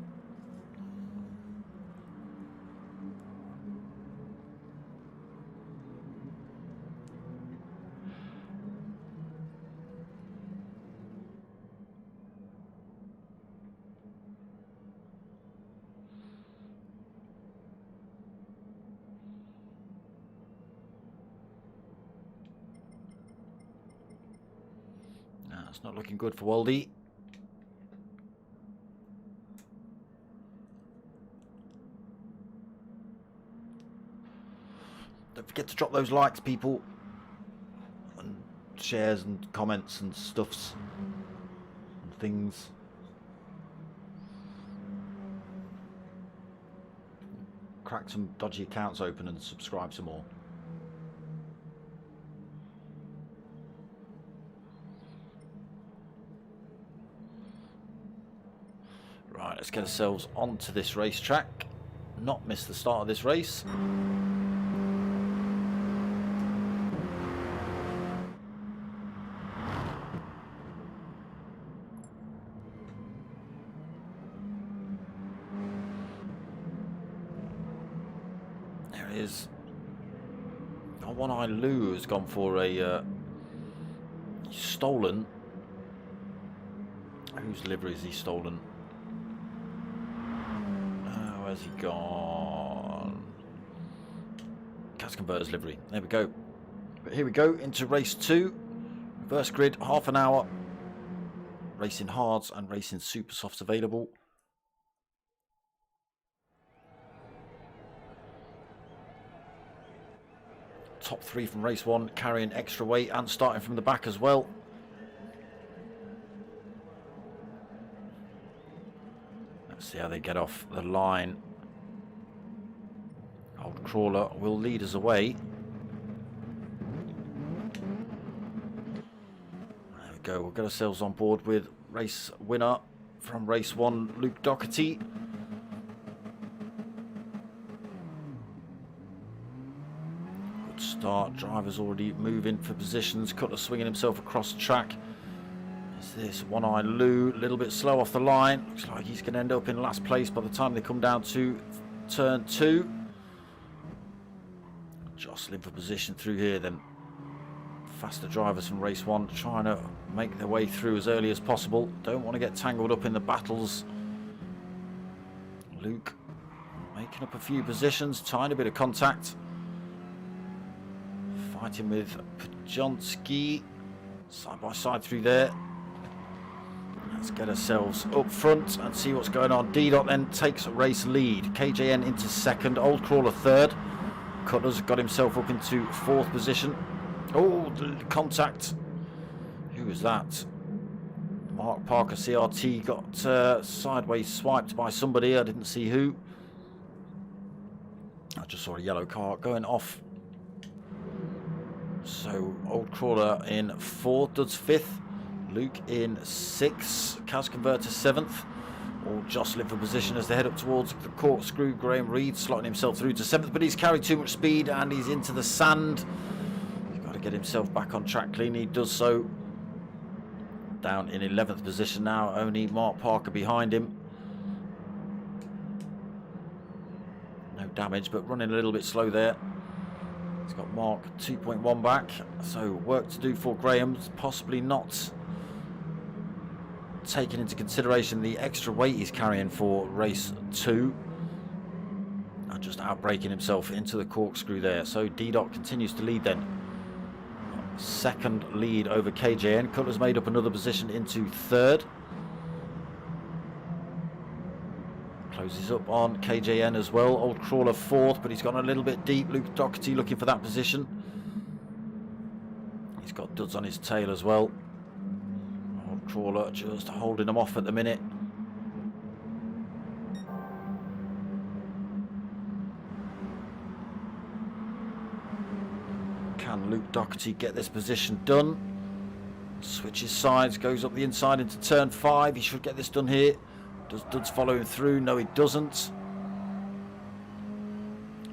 It's not looking good for Waldy. Don't forget to drop those likes, people, and shares and comments and stuffs and things. Crack some dodgy accounts open and subscribe some more. Right, let's get ourselves onto this racetrack. Not miss the start of this race. There it is. Oh, One Eye Lou has gone for a stolen. Whose livery is he stolen? Where's he gone? Gas Converter's livery. There we go. But here we go into race 2. Reverse grid, half an hour. Racing hards and racing super softs available. Top 3 from race 1, carrying extra weight and starting from the back as well. See how they get off the line. Old Crawler will lead us away. There we go. We'll get ourselves on board with race winner from race 1, Luke Doherty. Good start. Driver's already moving for positions. Cutler swinging himself across the track. This One Eye Lou, a little bit slow off the line. Looks like he's going to end up in last place by the time they come down to turn 2. Jostling for position through here then. Faster drivers from race 1 trying to make their way through as early as possible. Don't want to get tangled up in the battles. Luke making up a few positions, tiny bit of contact. Fighting with Pajonski. Side by side through there. Let's get ourselves up front and see what's going on. D-Dot then takes race lead. KJN into second. Old Crawler third. Cutler's got himself up into 4th position. Oh, the contact. Who was that? Mark Parker CRT got sideways swiped by somebody. I didn't see who. I just saw a yellow car going off. So Old Crawler in 4th. Duds 5th. Luke in 6th, Cas Converter 7th, all jostling for position as they head up towards the corkscrew. Graham Reed slotting himself through to 7th, but he's carried too much speed and he's into the sand. He's got to get himself back on track clean. He does so. Down in 11th position now, only Mark Parker behind him. No damage, but running a little bit slow there. He's got Mark 2.1 back, so work to do for Graham, possibly not taking into consideration the extra weight he's carrying for race 2 and just outbraking himself into the corkscrew there. So D-Dot continues to lead then. 2nd lead over KJN. Cutler's made up another position into 3rd. Closes up on KJN as well. Old Crawler 4th, but he's gone a little bit deep. Luke Doherty looking for that position. He's got Duds on his tail as well. Old Crawler just holding him off at the minute. Can Luke Doherty get this position done? Switches sides, goes up the inside into turn 5. He should get this done here. Does Duds follow him through? No, he doesn't.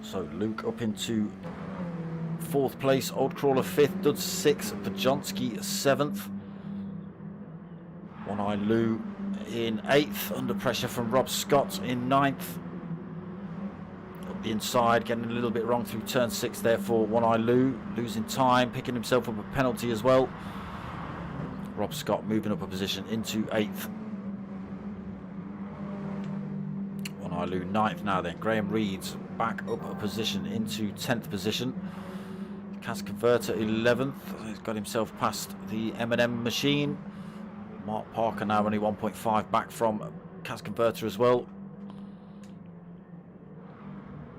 So Luke up into 4th place. Old Crawler 5th. Duds 6th. Pajonski 7th. One Eye Lou in 8th, under pressure from Rob Scott in 9th. Up the inside, getting a little bit wrong through turn 6 there for One Eye Lou, losing time, picking himself up a penalty as well. Rob Scott moving up a position into 8th. One Eye Lou 9th now then. Graham Reed's back up a position into 10th position. Cas Converter 11th. He's got himself past the M&M machine. Mark Parker now only 1.5 back from Cas Converter as well.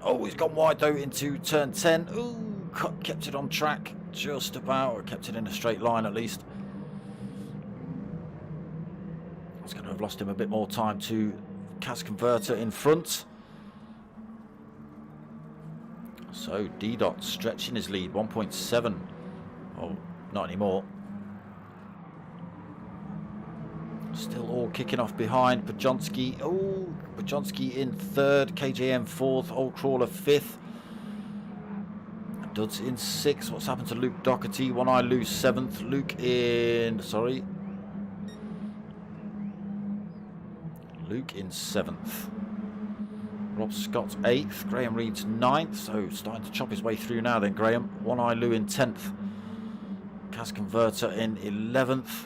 Oh, he's gone wide though into turn 10. Ooh, kept it on track just about, or kept it in a straight line at least. It's going to have lost him a bit more time to Cas Converter in front. So D-Dot stretching his lead, 1.7. Oh, not anymore. Still all kicking off behind. Bajonski. Oh, Bajonski in 3rd. KJM 4th. Old Crawler 5th. Duds in 6th. What's happened to Luke Doherty? One Eye Lou 7th. Luke in... Sorry. Luke in 7th. Rob Scott 8th. Graham Reed's 9th. So starting to chop his way through now then, Graham. One Eye Lou in 10th. Cas Converter in 11th.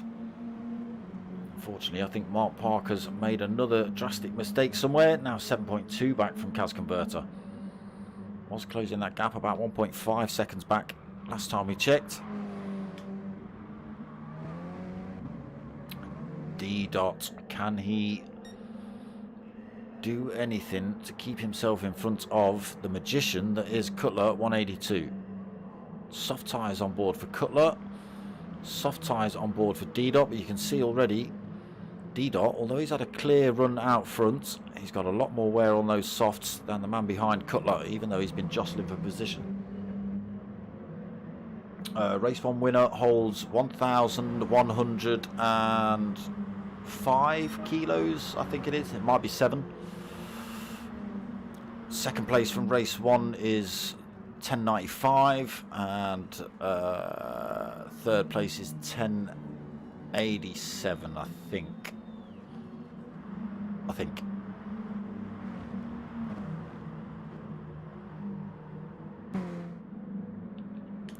Unfortunately, I think Mark Parker's made another drastic mistake somewhere. Now 7.2 back from Cas Converter. Was closing that gap about 1.5 seconds back last time we checked. D-Dot, can he do anything to keep himself in front of the magician that is Cutler 182? Soft tyres on board for Cutler. Soft tyres on board for D-Dot, but you can see already D-Dot, although he's had a clear run out front, he's got a lot more wear on those softs than the man behind Cutler, even though he's been jostling for position. Race 1 winner holds 1,105 kilos, I think it is. It might be 7. Second place from race 1 is 1095, and third place is 1087, I think.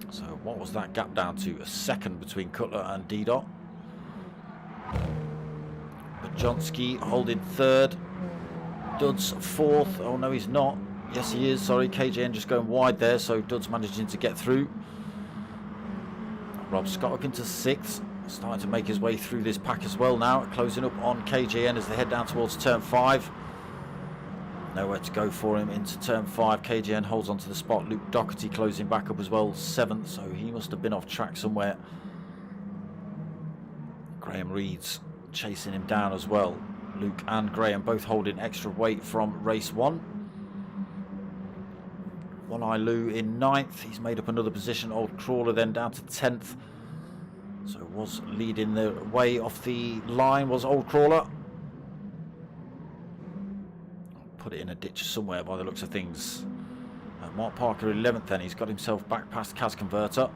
So what was that gap down to? A second between Cutler and D-Dot. Bajonski holding 3rd. Duds 4th. Oh no, he's not. Yes, he is. Sorry, KJN just going wide there, so Duds managing to get through. Rob Scott up into 6th. Starting to make his way through this pack as well now. Closing up on KJN as they head down towards turn 5. Nowhere to go for him into turn 5. KJN holds onto the spot. Luke Doherty closing back up as well, 7th, so he must have been off track somewhere. Graham Reed's chasing him down as well. Luke and Graham both holding extra weight from race 1. One Eye Lou in 9th. He's made up another position. Old Crawler then down to 10th. So was leading the way off the line was Old Crawler. Put it in a ditch somewhere by the looks of things. Mark Parker 11th then. He's got himself back past Cas Converter.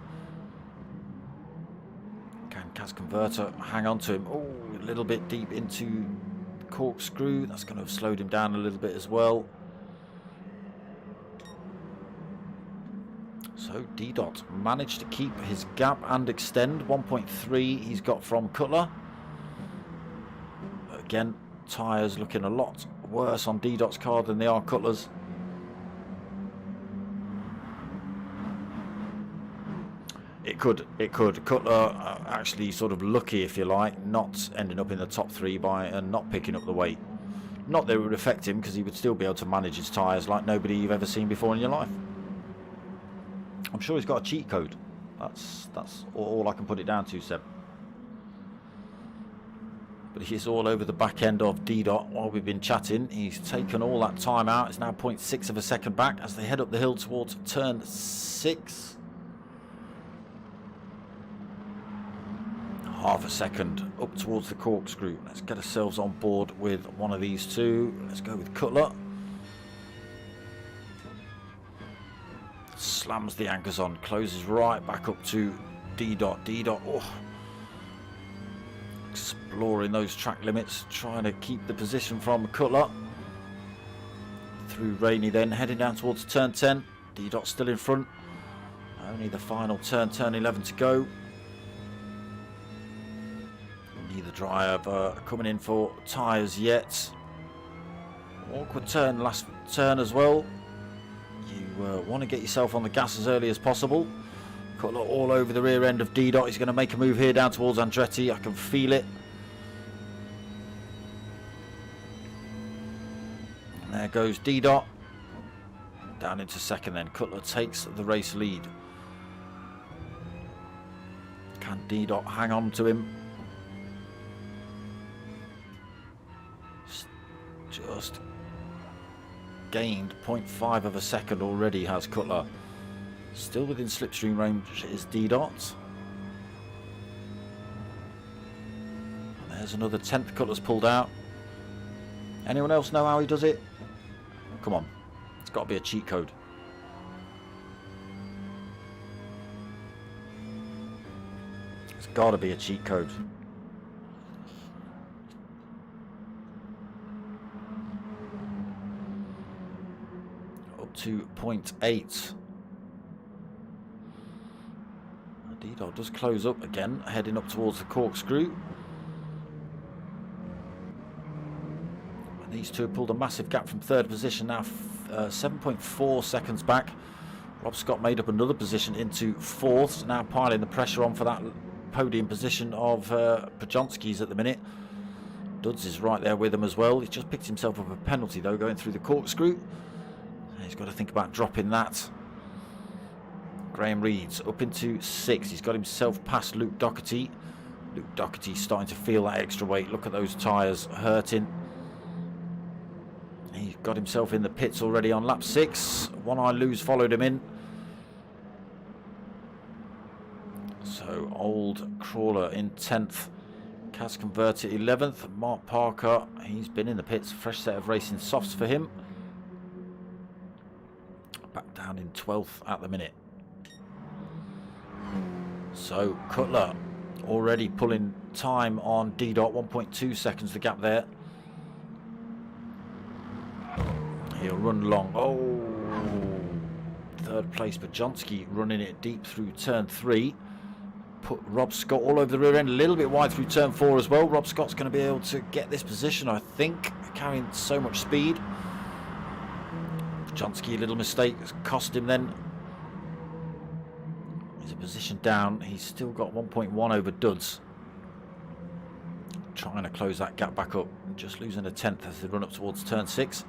Can Cas Converter hang on to him? Oh, a little bit deep into corkscrew. That's going to have slowed him down a little bit as well. So D-Dot managed to keep his gap and extend. 1.3 he's got from Cutler. Again, tyres looking a lot worse on D-Dot's car than they are Cutler's. It could. Cutler actually sort of lucky, if you like, not ending up in the top 3 and not picking up the weight. Not that it would affect him, because he would still be able to manage his tyres like nobody you've ever seen before in your life. I'm sure he's got a cheat code. That's all I can put it down to, Seb. But he's all over the back end of D-Dot while we've been chatting. He's taken all that time out. It's now 0.6 of a second back as they head up the hill towards turn 6. Half a second up towards the corkscrew. Let's get ourselves on board with one of these two. Let's go with Cutler. Slams the anchors on, closes right back up to D-Dot. D-Dot, oh, exploring those track limits, trying to keep the position from Cutler. Through Rainey then, heading down towards turn 10. D-Dot still in front. Only the final turn 11 to go. Neither driver coming in for tyres yet. Awkward turn, last turn as well. You want to get yourself on the gas as early as possible. Cutler all over the rear end of D-Dot. He's going to make a move here down towards Andretti. I can feel it. And there goes D-Dot. Down into second then. Cutler takes the race lead. Can D-Dot hang on to him? Just gained 0.5 of a second already, has Cutler. Still within slipstream range is D-Dot. There's another 10th. Cutler's pulled out. Anyone else know how he does it? Come on. It's got to be a cheat code. It's got to be a cheat code. Up to 0.8. D-Dot does close up again, heading up towards the corkscrew. And these two have pulled a massive gap from third position now, 7.4 seconds back. Rob Scott made up another position into fourth, now piling the pressure on for that podium position of Pajonski's at the minute. Dudds is right there with him as well. He's just picked himself up a penalty though, going through the corkscrew. He's got to think about dropping that. Graham Reed's up into 6th. He's got himself past Luke Doherty. Luke Doherty's starting to feel that extra weight. Look at those tyres hurting. He got himself in the pits already on lap 6. One Eye Lou's followed him in. So Old Crawler in 10th. Kaz Converter 11th. Mark Parker, he's been in the pits. Fresh set of racing softs for him. Back down in 12th at the minute. So Cutler already pulling time on D-Dot, 1.2 seconds the gap there. He'll run long. Oh, third place Pajonski running it deep through turn 3. Put Rob Scott all over the rear end, a little bit wide through turn 4 as well. Rob Scott's going to be able to get this position, I think, carrying so much speed. Pajonski, a little mistake, has cost him then. He's a position down. He's still got 1.1 over Dudds. Trying to close that gap back up. Just losing a 10th as they run up towards turn 6.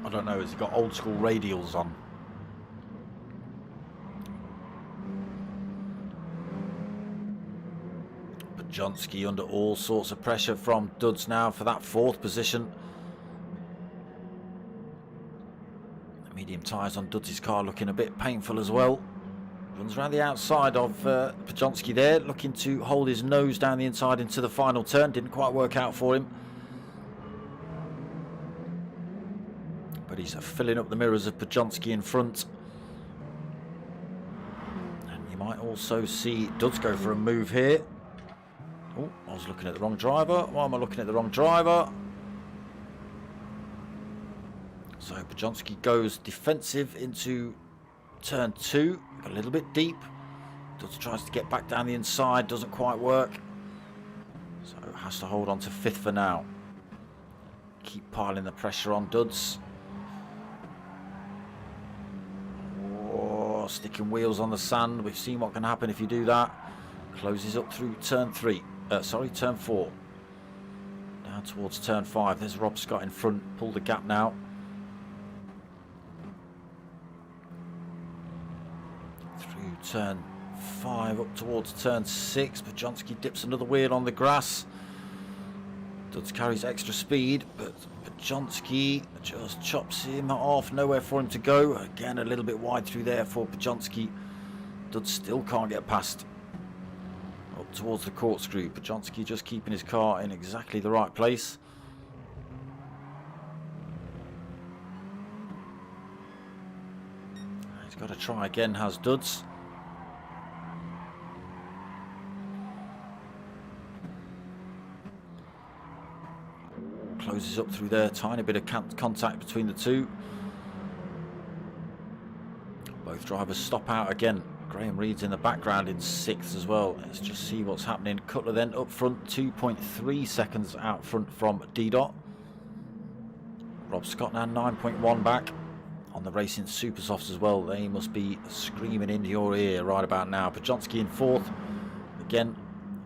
I don't know, has he got old school radials on? Pajonski under all sorts of pressure from Dudds now for that 4th position. The medium tyres on Dudds' car looking a bit painful as well. Runs around the outside of Pajonski there, looking to hold his nose down the inside into the final turn. Didn't quite work out for him. But he's filling up the mirrors of Pajonski in front. And you might also see Dudds go for a move here. Oh, I was looking at the wrong driver. Why am I looking at the wrong driver? So Pajonski goes defensive into turn 2. A little bit deep. Dudds tries to get back down the inside. Doesn't quite work. So has to hold on to 5th for now. Keep piling the pressure on Dudds. Oh, sticking wheels on the sand. We've seen what can happen if you do that. Closes up through turn 4. Down towards turn 5. There's Rob Scott in front. Pull the gap now. Through turn 5 up towards turn 6. Pajonski dips another wheel on the grass. Dudds carries extra speed, but Pajonski just chops him off. Nowhere for him to go. Again, a little bit wide through there for Pajonski. Dudds still can't get past. Up towards the corkscrew. Pajonski just keeping his car in exactly the right place. He's got to try again, has Duds. Closes up through there, tiny bit of contact between the two. Both drivers stop out again. Graham Reed's in the background in 6th as well. Let's just see what's happening. Cutler then up front, 2.3 seconds out front from D-Dot. Rob Scott now 9.1 back on the Racing Super Softs as well. They must be screaming into your ear right about now. Pajonski in 4th. Again,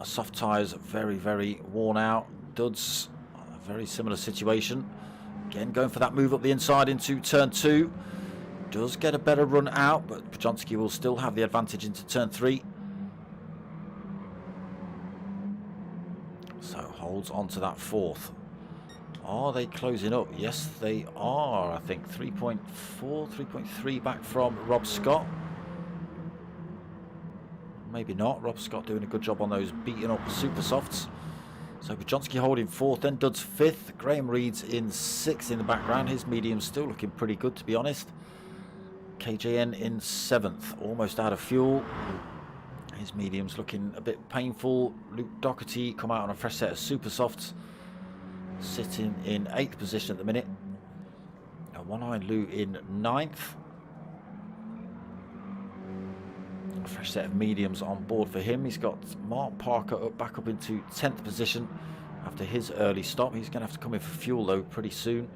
soft tyres very, very worn out. Duds, a very similar situation. Again, going for that move up the inside into turn 2. Does get a better run out, but Pajonski will still have the advantage into turn 3. So holds on to that 4th. Are they closing up? Yes, they are. I think 3.4, 3.3 back from Rob Scott. Maybe not. Rob Scott doing a good job on those beating up Super Softs. So Pajonski holding 4th, then Duds 5th. Graham Reed's in 6th in the background. His medium's still looking pretty good, to be honest. KJN in 7th, almost out of fuel. His medium's looking a bit painful. Luke Doherty come out on a fresh set of Super Softs, sitting in 8th position at the minute. One-Eyed Lou in 9th. A fresh set of mediums on board for him. He's got Mark Parker back up into 10th position after his early stop. He's going to have to come in for fuel though pretty soon.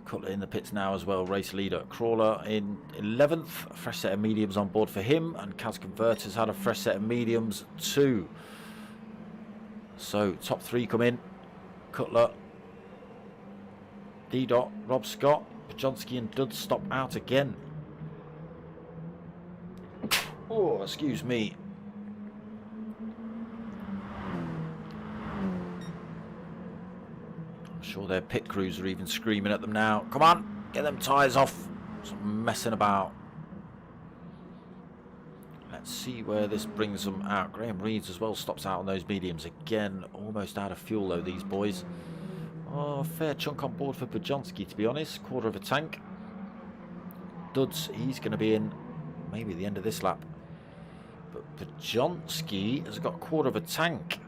Cutler in the pits now as well, race leader. Crawler in 11th, a fresh set of mediums on board for him, and Kaz Converter's had a fresh set of mediums too. So top 3 come in. Cutler, D-Dot, Rob Scott, Pajonski and Duds stop out again. Oh, excuse me. Sure their pit crews are even screaming at them now. Come on, get them tyres off. Stop messing about. Let's see where this brings them out. Graham Reeds as well stops out on those mediums again. Almost out of fuel though, these boys. Oh, fair chunk on board for Pajonski, to be honest. Quarter of a tank. Duds, he's going to be in maybe the end of this lap. But Pajonski has got a quarter of a tank.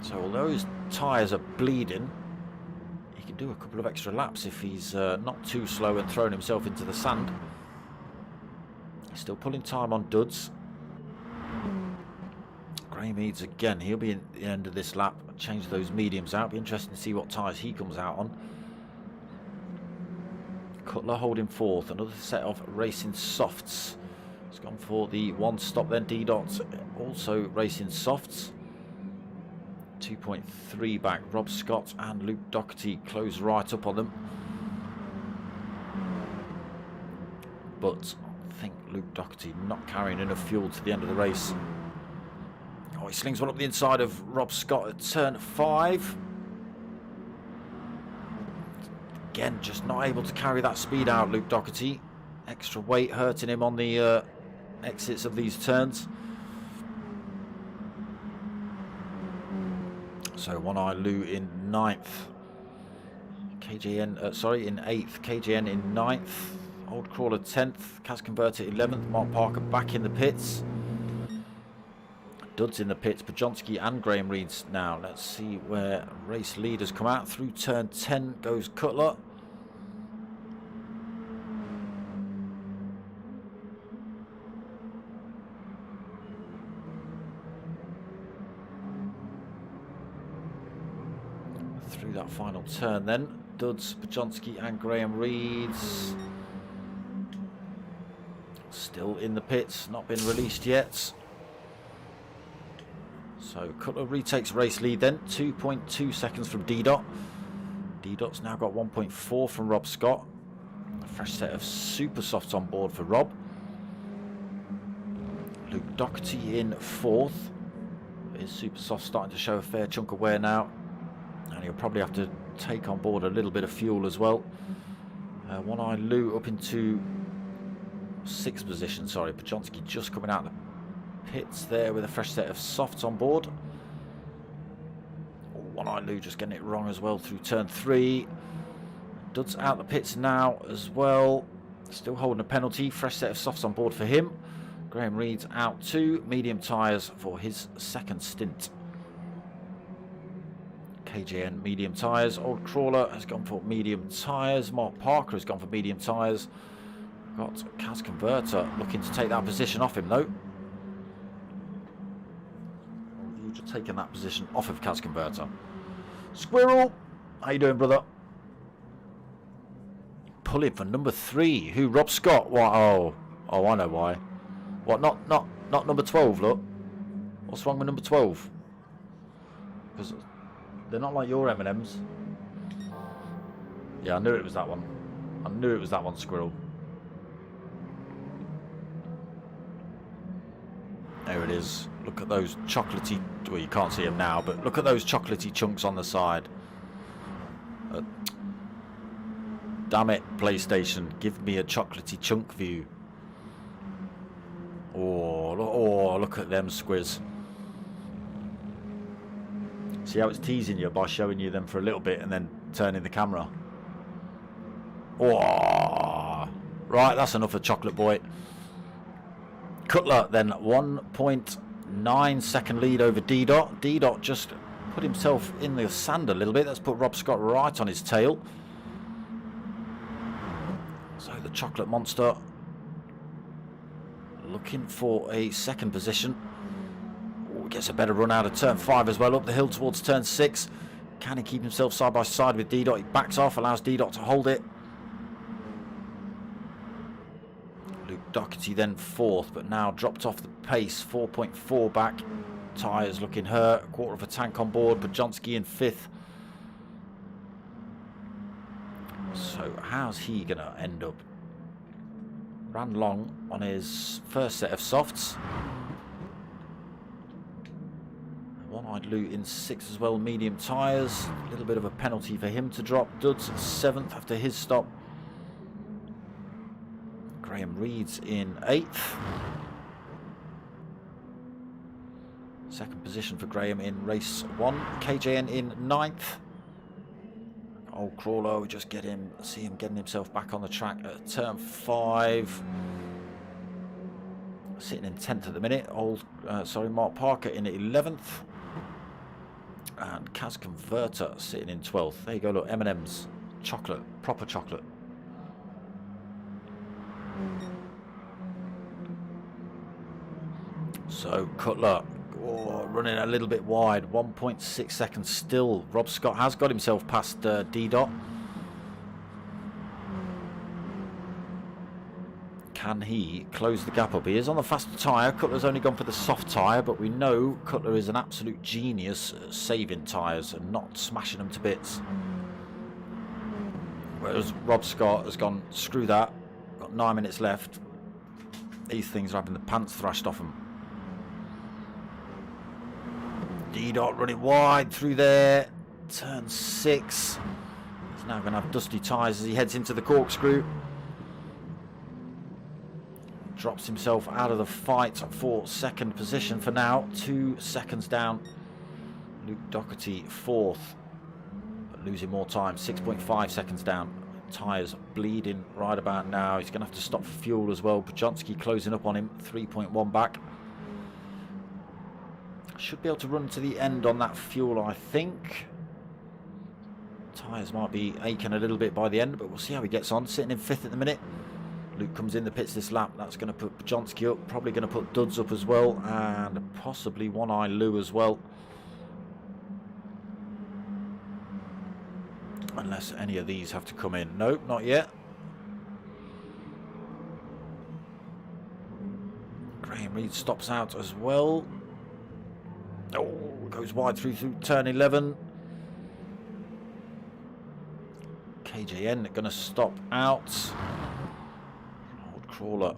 So although his tyres are bleeding, he can do a couple of extra laps if he's not too slow and throwing himself into the sand. He's still pulling time on Duds. Graham Eads again, he'll be in the end of this lap. Change those mediums out. Be interesting to see what tyres he comes out on. Cutler holding 4th. Another set of racing softs. He's gone for the 1 stop then. D-Dot also racing softs. 2.3 back. Rob Scott and Luke Doherty close right up on them. But I think Luke Doherty not carrying enough fuel to the end of the race. Oh, he slings one up the inside of Rob Scott at turn 5. Again, just not able to carry that speed out, Luke Doherty. Extra weight hurting him on the exits of these turns. So One-Eye Lou in 9th. KJN, in 8th. KJN in 9th. Old Crawler 10th. Kaz Converter 11th. Mark Parker back in the pits. Duds in the pits. Pajonski and Graham Reeds now. Let's see where race leaders come out. Through turn 10 goes Cutler. Through that final turn then. Duds, Pajonski and Graham Reeds still in the pits, not been released yet. So Cutler retakes race lead then, 2.2 seconds from D-Dot. D-Dot's now got 1.4 from Rob Scott. A fresh set of super softs on board for Rob. Luke Doherty in 4th. His super soft starting to show a fair chunk of wear now. And he'll probably have to take on board a little bit of fuel as well. One-Eye Lou up into 6th position. Sorry, Pajonski just coming out of the pits there with a fresh set of softs on board. One-Eye Lou just getting it wrong as well through turn 3. Dud's out the pits now as well. Still holding a penalty. Fresh set of softs on board for him. Graham Reed's out too. Medium tyres for his second stint. KJN medium tyres. Old Crawler has gone for medium tyres. Mark Parker has gone for medium tyres. Got Kaz Converter looking to take that position off him though. You've just taken that position off of Kaz Converter. Squirrel, how you doing, brother? Pulling for number 3. Who? Rob Scott. What? Oh, I know why. What? Not number 12. Look, what's wrong with number 12? Because they're not like your M&Ms. Yeah, I knew it was that one. I knew it was that one, Squirrel. There it is. Look at those chocolatey... Well, you can't see them now, but look at those chocolatey chunks on the side. Damn it, PlayStation. Give me a chocolatey chunk view. Oh, look at them squiz. See how it's teasing you by showing you them for a little bit and then turning the camera. Oh, right, that's enough of Chocolate Boy. Cutler then 1.9 second lead over D-Dot. D-Dot just put himself in the sand a little bit. That's put Rob Scott right on his tail. So the Chocolate Monster looking for a second position. Oh, gets a better run out of turn 5 as well. Up the hill towards turn 6. Can he keep himself side by side with D-Dot? He backs off, allows D-Dot to hold it. Luke Doherty then 4th, but now dropped off the pace. 4.4 back. Tyres looking hurt. A quarter of a tank on board. Bajonski in 5th. So how's he going to end up? Ran long on his first set of softs. One-Eyed Lou in 6th as well. Medium tyres. A little bit of a penalty for him to drop. Duds 7th after his stop. Graham Reed's in 8th. Second position for Graham in race 1. KJN in 9th. Old Crawler, we just see him getting himself back on the track at turn 5. Sitting in 10th at the minute. Mark Parker in 11th. And Kaz Converter sitting in 12th. There you go, look, M&M's. Chocolate, proper chocolate. So Cutler running a little bit wide, 1.6 seconds still. Rob Scott has got himself past D-Dot. Can he close the gap up? He is on the faster tyre. Cutler's only gone for the soft tyre, but we know Cutler is an absolute genius at saving tyres and not smashing them to bits. Whereas Rob Scott has gone, screw that, got 9 minutes left. These things are having the pants thrashed off them. D-Dot running wide through there. Turn 6. He's now going to have dusty tyres as he heads into the corkscrew. Drops himself out of the fight for second position for now. 2 seconds down. Luke Doherty 4th. But losing more time. 6.5 seconds down. Tyres bleeding right about now. He's going to have to stop for fuel as well. Bajonski closing up on him. 3.1 back. Should be able to run to the end on that fuel, I think. Tyres might be aching a little bit by the end, but we'll see how he gets on. Sitting in 5th at the minute. Luke comes in the pits this lap. That's going to put Bajonski up. Probably going to put Duds up as well. And possibly One-Eye Lou as well. Unless any of these have to come in. Nope, not yet. Graham Reed stops out as well. Oh, goes wide through turn 11. KJN going to stop out. Old Crawler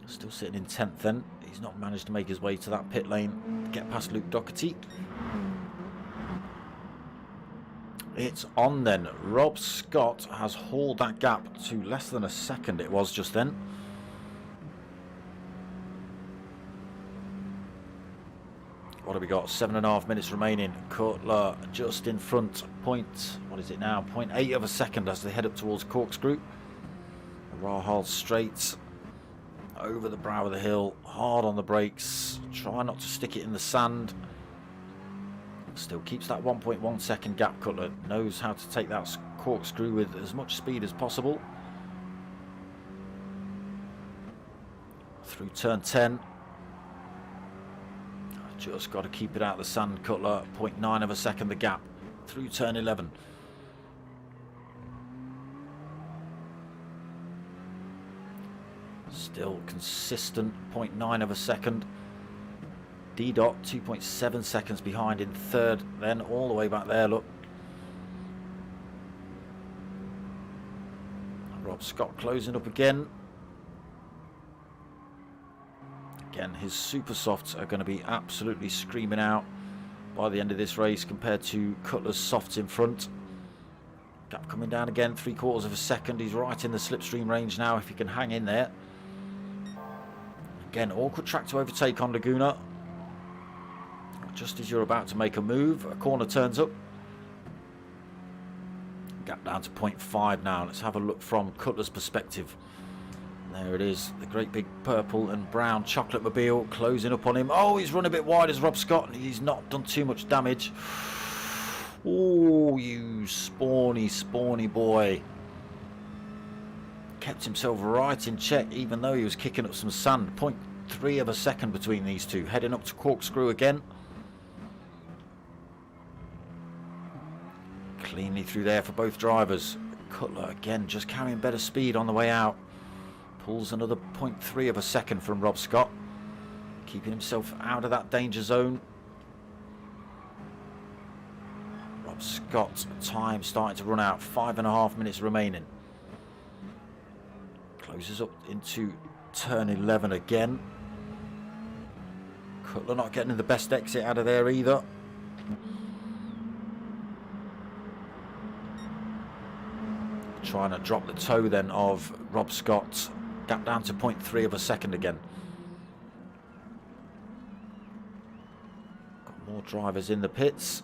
still sitting in 10th then. He's not managed to make his way to that pit lane to get past Luke Doherty. It's on then. Rob Scott has hauled that gap to less than a second it was just then. What have we got? 7.5 minutes remaining. Cutler just in front. What is it now? 0.8 of a second as they head up towards Corkscrew. Rahal straight over the brow of the hill. Hard on the brakes. Try not to stick it in the sand. Still keeps that 1.1 second gap. Cutler knows how to take that Corkscrew with as much speed as possible. Through turn 10. Just got to keep it out of the sand, Cutler. 0.9 of a second the gap through turn 11. Still consistent, 0.9 of a second. D-Dot 2.7 seconds behind in third, then all the way back there, look. Rob Scott closing up again. Again, his super softs are going to be absolutely screaming out by the end of this race compared to Cutler's softs in front. Gap coming down again, 3/4 of a second. He's right in the slipstream range now if he can hang in there. Again, awkward track to overtake on Laguna. Just as you're about to make a move, a corner turns up. Gap down to 0.5 now. Let's have a look from Cutler's perspective. There it is, the great big purple and brown chocolate mobile closing up on him. Oh, he's run a bit wide as Rob Scott. He's not done too much damage. Oh, you spawny boy. Kept himself right in check even though he was kicking up some sand. 0.3 of a second between these two. Heading up to Corkscrew again. Cleanly through there for both drivers. Cutler again just carrying better speed on the way out. Pulls another 0.3 of a second from Rob Scott. Keeping himself out of that danger zone. Rob Scott's time starting to run out. 5.5 minutes remaining. Closes up into turn 11 again. Cutler not getting the best exit out of there either. Trying to drop the toe then of Rob Scott. Gap down to 0.3 of a second again. Got more drivers in the pits.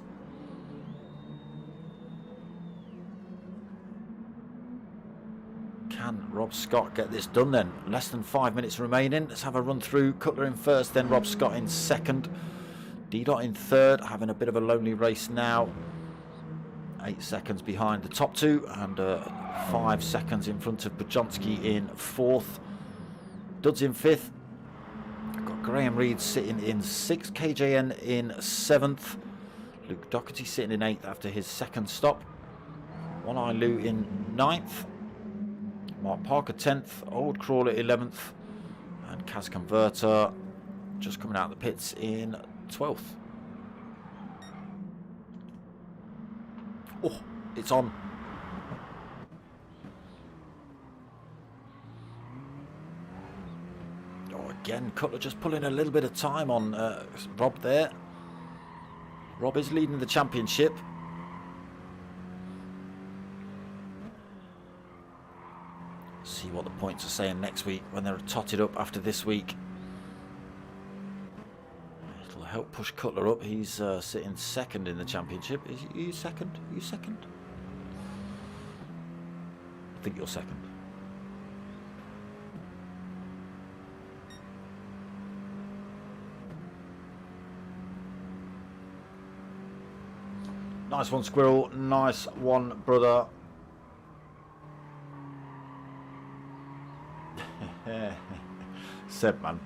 Can Rob Scott get this done then? Less than 5 minutes remaining. Let's have a run through. Cutler in first, then Rob Scott in second. D-Dot in third, having a bit of a lonely race now. 8 seconds behind the top two and 5 seconds in front of Bajonski in fourth. Duds in fifth. Got Graham Reed sitting in sixth. KJN in seventh. Luke Doherty sitting in eighth after his second stop. One Eye Lou in ninth. Mark Parker 10th. Old Crawler 11th. And Kaz Converter just coming out of the pits in 12th. Oh, it's on. Oh, again, Cutler just pulling a little bit of time on Rob there. Rob is leading the championship. See what the points are saying next week when they're totted up after this week. It'll help push Cutler up. He's sitting second in the championship. Are you second? Are you second? I think you're second. Nice one, Squirrel. Nice one, brother. Seb, man.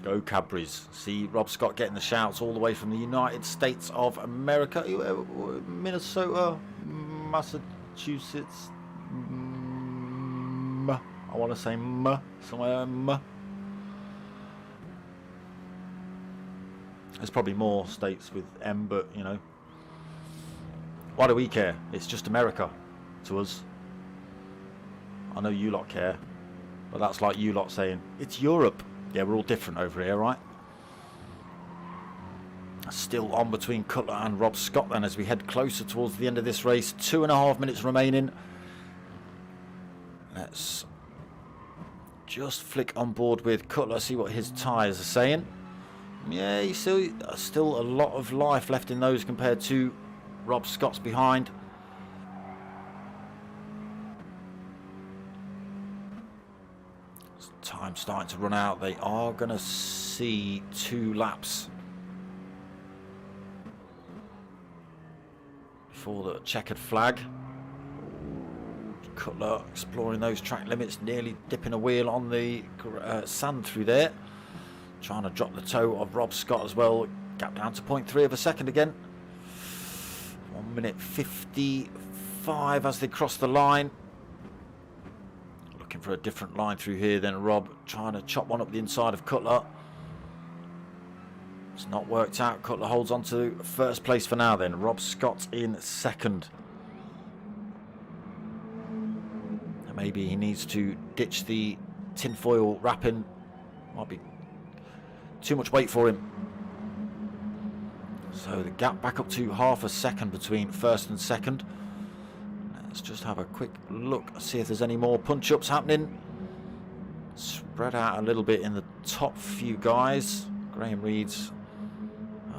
Go Cadbury's. See Rob Scott getting the shouts all the way from the United States of America. Minnesota, Massachusetts. I want to say somewhere. There's probably more states with M, but you know. Why do we care? It's just America to us. I know you lot care, but that's like you lot saying, it's Europe. Yeah, we're all different over here, right? Still on between Cutler and Rob Scott then as we head closer towards the end of this race. 2.5 minutes remaining. Let's just flick on board with Cutler, see what his tyres are saying. Yeah, he's still a lot of life left in those compared to Rob Scott's behind. Time's starting to run out. They are going to see 2 laps before the checkered flag. Cutler exploring those track limits, nearly dipping a wheel on the sand through there. Trying to drop the toe of Rob Scott as well. Gap down to 0.3 of a second again. 1 minute 55 as they cross the line. Looking for a different line through here then Rob. Trying to chop one up the inside of Cutler. It's not worked out. Cutler holds on to first place for now then. Rob Scott in second. And maybe he needs to ditch the tinfoil wrapping. Might be too much weight for him. So the gap back up to half a second between first and second. Let's just have a quick look, see if there's any more punch-ups happening. Spread out a little bit in the top few guys. Graham Reed's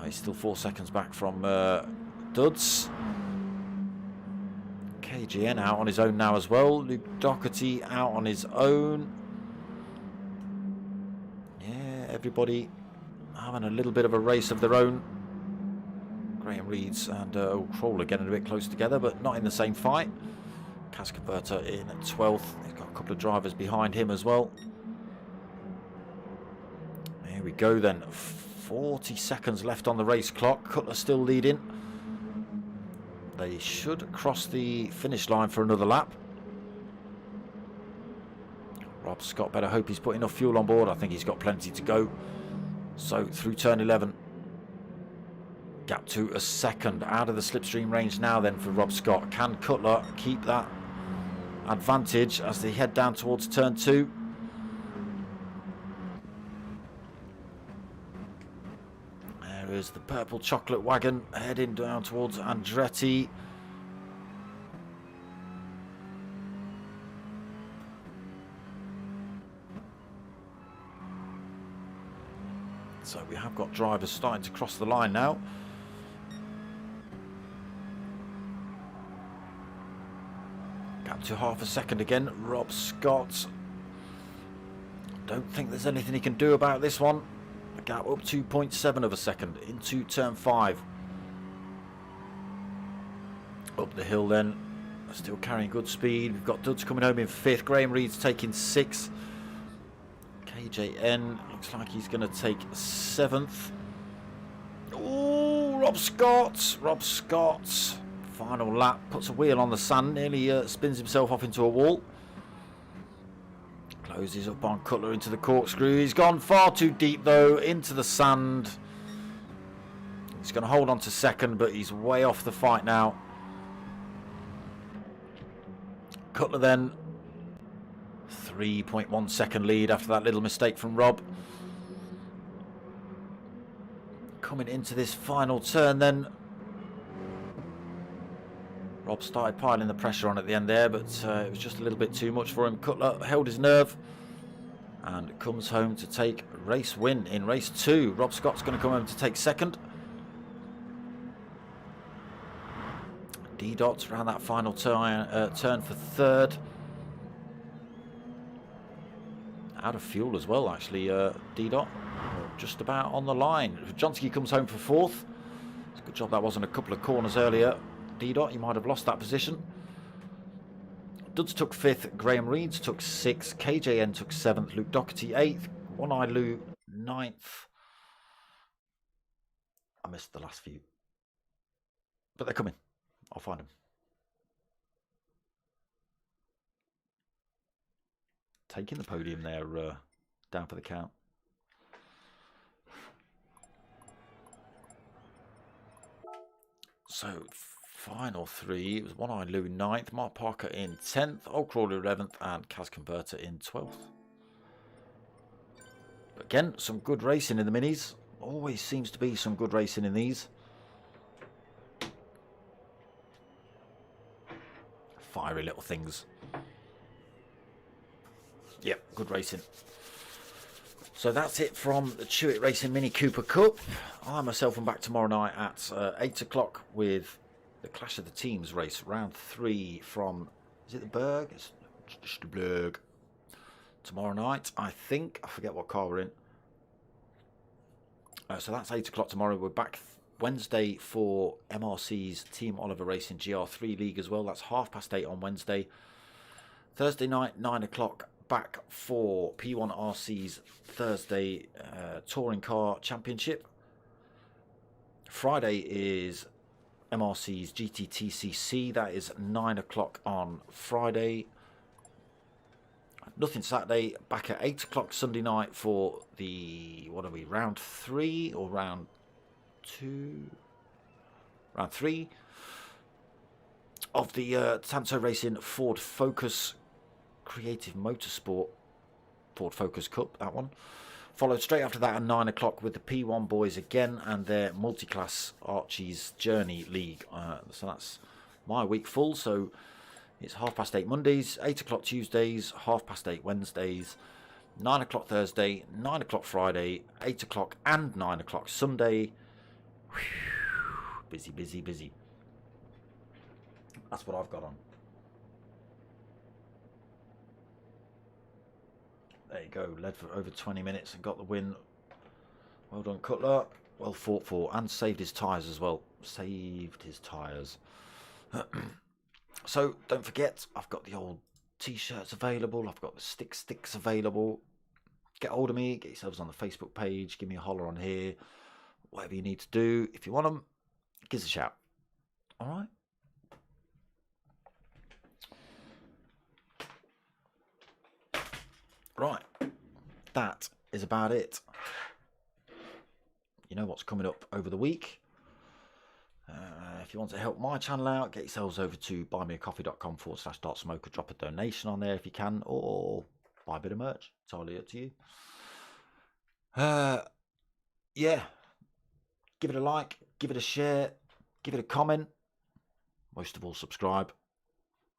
he's still 4 seconds back from Duds. KGN out on his own now as well. Luke Doherty out on his own. Yeah, everybody having a little bit of a race of their own. Graham Reeds and Crawler getting a bit close together, but not in the same fight. Cas Converter in 12th. He's got a couple of drivers behind him as well. Here we go then. 40 seconds left on the race clock. Cutler still leading. They should cross the finish line for another lap. Rob Scott better hope he's put enough fuel on board. I think he's got plenty to go. So through turn 11. Gap to a second. Out of the slipstream range now then for Rob Scott. Can Cutler keep that advantage as they head down towards turn 2? There is the purple chocolate wagon heading down towards Andretti. So we have got drivers starting to cross the line now. Gap to half a second again. Rob Scott. Don't think there's anything he can do about this one. A gap up 2.7 of a second into turn 5. Up the hill then. Still carrying good speed. We've got Duds coming home in 5th. Graham Reed's taking 6th. KJN looks like he's going to take 7th. Oh, Rob Scott. Rob Scott. Final lap. Puts a wheel on the sand. Nearly spins himself off into a wall. Closes up on Cutler into the corkscrew. He's gone far too deep though. Into the sand. He's going to hold on to second, but he's way off the fight now. Cutler then. 3.1 second lead after that little mistake from Rob. Coming into this final turn then. Rob started piling the pressure on at the end there, but it was just a little bit too much for him. Cutler held his nerve and comes home to take race win in race 2. Rob Scott's going to come home to take second. D-Dot around that final turn for third. Out of fuel as well, actually, D-Dot. Just about on the line. Johnsky comes home for 4th. It's a good job that wasn't a couple of corners earlier. D-Dot, he might have lost that position. Duds took 5th. Graham Reeds took 6th. KJN took 7th. Luke Doherty 8th. One Eye Lou 9th. I missed the last few. But they're coming. I'll find them. Taking the podium there, down for the count. So, final 3. It was One Eye Lou 9th, Mark Parker in 10th, Old Crawler 11th, and Cas Converter in 12th. Again, some good racing in the minis. Always seems to be some good racing in these. Fiery little things. Yep, good racing. So that's it from the CHewitt Racing Mini Cooper Cup. I myself am back tomorrow night at 8 o'clock with the Clash of the Teams race, round 3 from, is it the Berg? It's the Berg. Tomorrow night, I think. I forget what car we're in. So that's 8 o'clock tomorrow. We're back Wednesday for MRC's Team Oliver Racing GR3 League as well. That's 8:30 on Wednesday. Thursday night, 9 o'clock, back for P1RC's Thursday Touring Car Championship. Friday is MRC's GTTCC. That is 9 o'clock on Friday. Nothing Saturday. Back at 8 o'clock Sunday night for the, what are we, round 3 or round 2? Round 3 of the TANSO Racing Ford Focus Creative Motorsport Ford Focus Cup, that one. Followed straight after that at 9 o'clock with the P1 boys again and their multi-class Archie's Journey League. So that's my week full. So it's 8:30 Mondays, 8 o'clock Tuesdays, 8:30 Wednesdays, 9 o'clock Thursday, 9 o'clock Friday, 8 o'clock and 9 o'clock Sunday. Whew, busy, busy, busy. That's what I've got on. There you go, led for over 20 minutes and got the win. Well done, Cutler. Well fought for, and saved his tyres as well. Saved his tyres. So don't forget, I've got the old t-shirts available. I've got the sticks available. Get hold of me. Get yourselves on the Facebook page. Give me a holler on here. Whatever you need to do. If you want them, give us a shout. All right. Right, that is about it. You know what's coming up over the week. If you want to help my channel out, get yourselves over to buymeacoffee.com/dartsmoker. Drop a donation on there if you can, or buy a bit of merch. Entirely up to you. Yeah, give it a like, give it a share, give it a comment. Most of all, subscribe.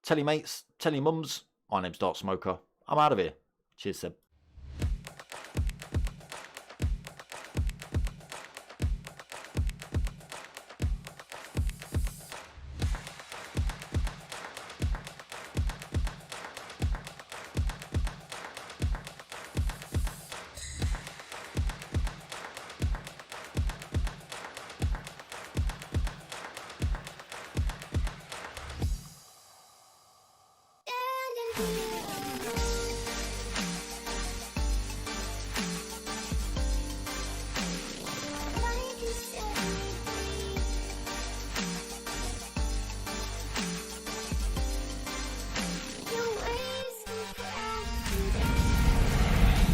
Tell your mates, tell your mums. My name's Dartsmoker. I'm out of here. Cheers, Seb.